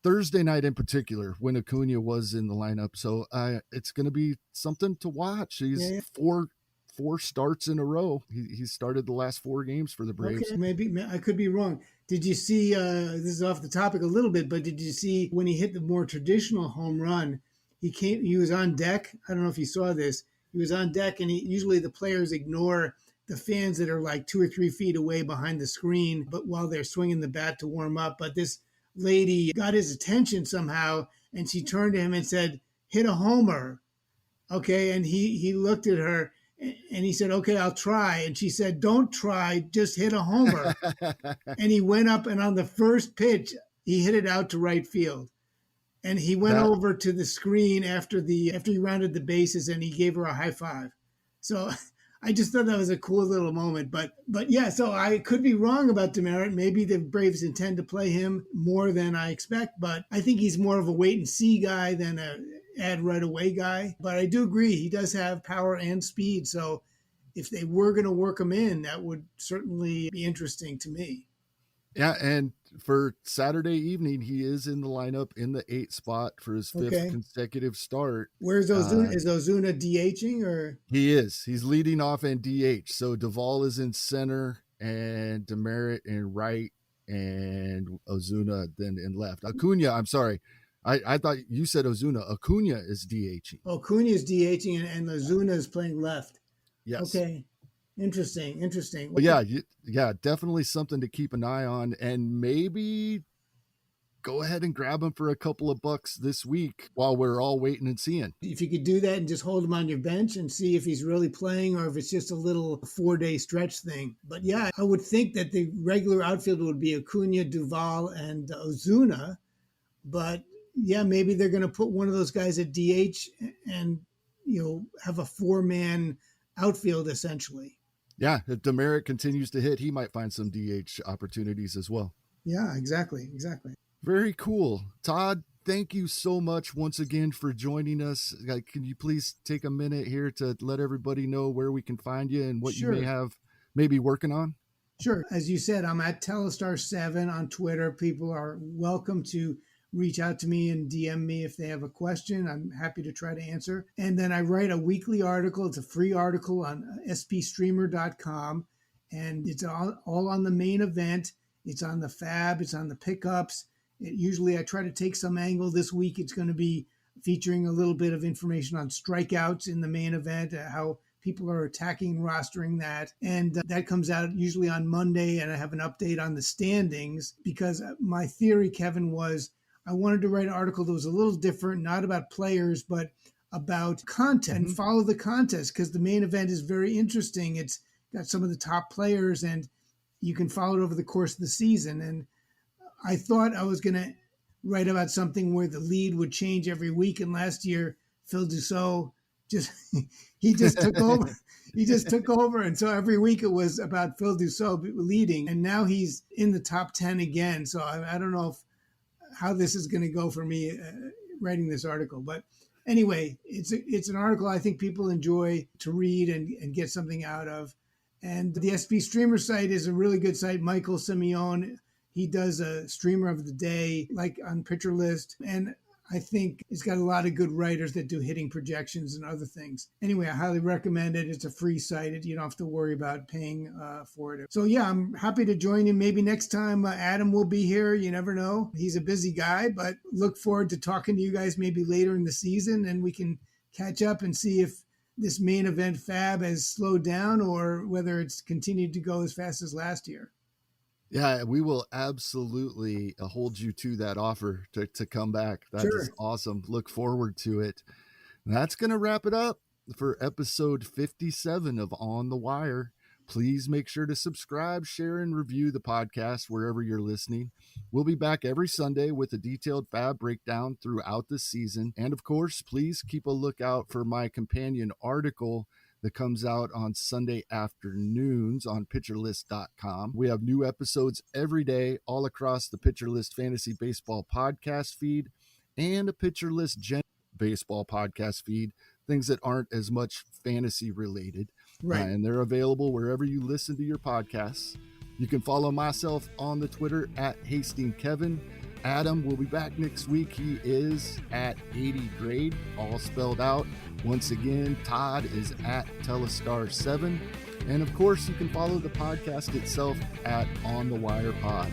[SPEAKER 8] Thursday night in particular when Acuna was in the lineup. So it's going to be something to watch. He's four starts in a row. He started the last 4 games for the Braves.
[SPEAKER 9] Okay, maybe I could be wrong. Did you see, this is off the topic a little bit, but did you see when he hit the more traditional home run, he was on deck? I don't know if you saw this. He was on deck, and usually the players ignore the fans that are like 2 or 3 feet away behind the screen, but while they're swinging the bat to warm up. But this lady got his attention somehow, and she turned to him and said, "Hit a homer." Okay. And he looked at her and he said, "Okay, I'll try." And she said, "Don't try, just hit a homer." And he went up, and on the first pitch, he hit it out to right field. And he went over to the screen after he rounded the bases, and he gave her a high five. So I just thought that was a cool little moment. But yeah, so I could be wrong about Demeritte. Maybe the Braves intend to play him more than I expect, but I think he's more of a wait and see guy than a add right away guy. But I do agree he does have power and speed. So if they were going to work him in, that would certainly be interesting to me.
[SPEAKER 8] Yeah, and for Saturday evening, he is in the lineup in the 8 spot for his 5th consecutive start.
[SPEAKER 9] Where's Ozuna? Is Ozuna DHing or?
[SPEAKER 8] He is. He's leading off and DH. So Duvall is in center and Demerit in right and Ozuna then in left. Acuna, I'm sorry. I thought you said Ozuna. Acuna is DHing.
[SPEAKER 9] Acuna is DHing and Ozuna is playing left.
[SPEAKER 8] Yes.
[SPEAKER 9] Okay. Interesting.
[SPEAKER 8] But yeah, definitely something to keep an eye on, and maybe go ahead and grab him for a couple of bucks this week while we're all waiting and seeing.
[SPEAKER 9] If you could do that and just hold him on your bench and see if he's really playing or if it's just a little 4-day stretch thing. But yeah, I would think that the regular outfield would be Acuna, Duvall, and Ozuna. But yeah, maybe they're going to put one of those guys at DH and, have a 4-man outfield essentially.
[SPEAKER 8] Yeah, if Demerit continues to hit, he might find some DH opportunities as well.
[SPEAKER 9] Yeah, exactly.
[SPEAKER 8] Very cool. Todd, thank you so much once again for joining us. Can you please take a minute here to let everybody know where we can find you and what you may have maybe working on?
[SPEAKER 9] Sure. As you said, I'm at Telestar7 on Twitter. People are welcome to reach out to me and DM me if they have a question. I'm happy to try to answer. And then I write a weekly article. It's a free article on spstreamer.com. And it's all on the main event. It's on the FAAB. It's on the pickups. Usually I try to take some angle. This week it's going to be featuring a little bit of information on strikeouts in the main event, how people are attacking and rostering that. And that comes out usually on Monday. And I have an update on the standings because my theory, Kevin, was I wanted to write an article that was a little different, not about players, but about content and follow the contest because the main event is very interesting. It's got some of the top players and you can follow it over the course of the season. And I thought I was going to write about something where the lead would change every week. And last year, Phil Dussault he just took over. He just took over. And so every week it was about Phil Dussault leading. And now he's in the top 10 again. So I don't know how this is going to go for me writing this article. But anyway, it's an article I think people enjoy to read and get something out of. And the SP Streamer site is a really good site. Michael Simeone, he does a streamer of the day, like on Pitcher List. And I think it's got a lot of good writers that do hitting projections and other things. Anyway, I highly recommend it. It's a free site. You don't have to worry about paying for it. So yeah, I'm happy to join you. Maybe next time Adam will be here. You never know. He's a busy guy, but look forward to talking to you guys maybe later in the season and we can catch up and see if this main event FAAB has slowed down or whether it's continued to go as fast as last year.
[SPEAKER 8] Yeah, we will absolutely hold you to that offer to come back. That is awesome. Look forward to it. And that's going to wrap it up for episode 57 of On the Wire. Please make sure to subscribe, share, and review the podcast wherever you're listening. We'll be back every Sunday with a detailed FAAB breakdown throughout the season. And of course, please keep a lookout for my companion article that comes out on Sunday afternoons on pitcherlist.com. We have new episodes every day all across the Pitcher List Fantasy Baseball podcast feed and a Pitcher List Gen Baseball podcast feed, things that aren't as much fantasy related.
[SPEAKER 9] Right.
[SPEAKER 8] And they're available wherever you listen to your podcasts. You can follow myself on the Twitter at Hasting Kevin. Adam will be back next week. He is at 80 grade, all spelled out. Once again, Todd is at Telestar7. And of course, you can follow the podcast itself at On the Wire Pod.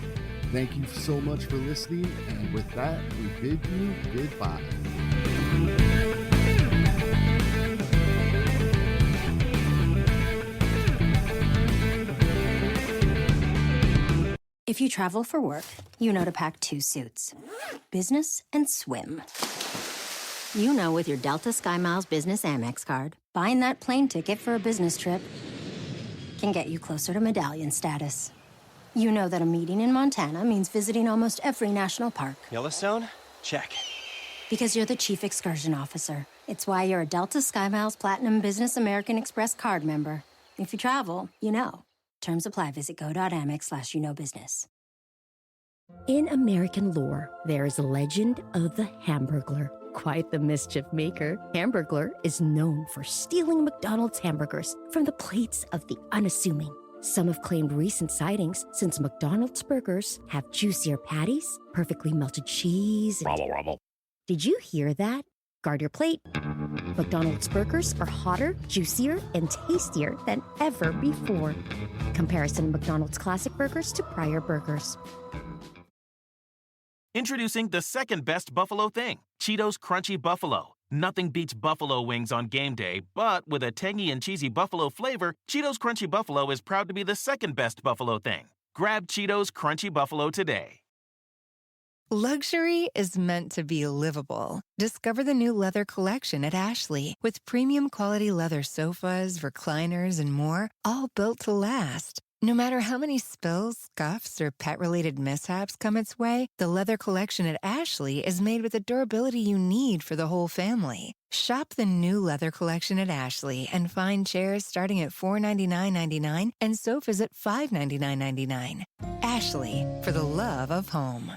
[SPEAKER 8] Thank you so much for listening. And with that, we bid you goodbye.
[SPEAKER 1] If you travel for work, you know to pack 2 suits. Business and swim. You know with your Delta SkyMiles Business Amex card, buying that plane ticket for a business trip can get you closer to medallion status. You know that a meeting in Montana means visiting almost every national park.
[SPEAKER 4] Yellowstone? Check.
[SPEAKER 1] Because you're the chief excursion officer. It's why you're a Delta SkyMiles Platinum Business American Express card member. If you travel, you know. Terms apply. Visit go.amex/you-know-business.
[SPEAKER 3] In American lore, there is a legend of the Hamburglar. quite the mischief maker. Hamburglar is known for stealing McDonald's hamburgers from the plates of the unassuming. Some have claimed recent sightings since McDonald's burgers have juicier patties, perfectly melted cheese. Did you hear that? Guard your plate. McDonald's burgers are hotter, juicier, and tastier than ever before. Comparison McDonald's classic burgers to prior burgers.
[SPEAKER 5] Introducing the second best buffalo thing, Cheetos Crunchy Buffalo. Nothing beats buffalo wings on game day, but with a tangy and cheesy buffalo flavor, Cheetos Crunchy Buffalo is proud to be the second best buffalo thing. Grab Cheetos Crunchy Buffalo today.
[SPEAKER 6] Luxury is meant to be livable. Discover the new leather collection at Ashley with premium quality leather sofas, recliners, and more, all built to last. No matter how many spills, scuffs, or pet-related mishaps come its way, the leather collection at Ashley is made with the durability you need for the whole family. Shop the new leather collection at Ashley and find chairs starting at $499.99 and sofas at $599.99. Ashley, for the love of home.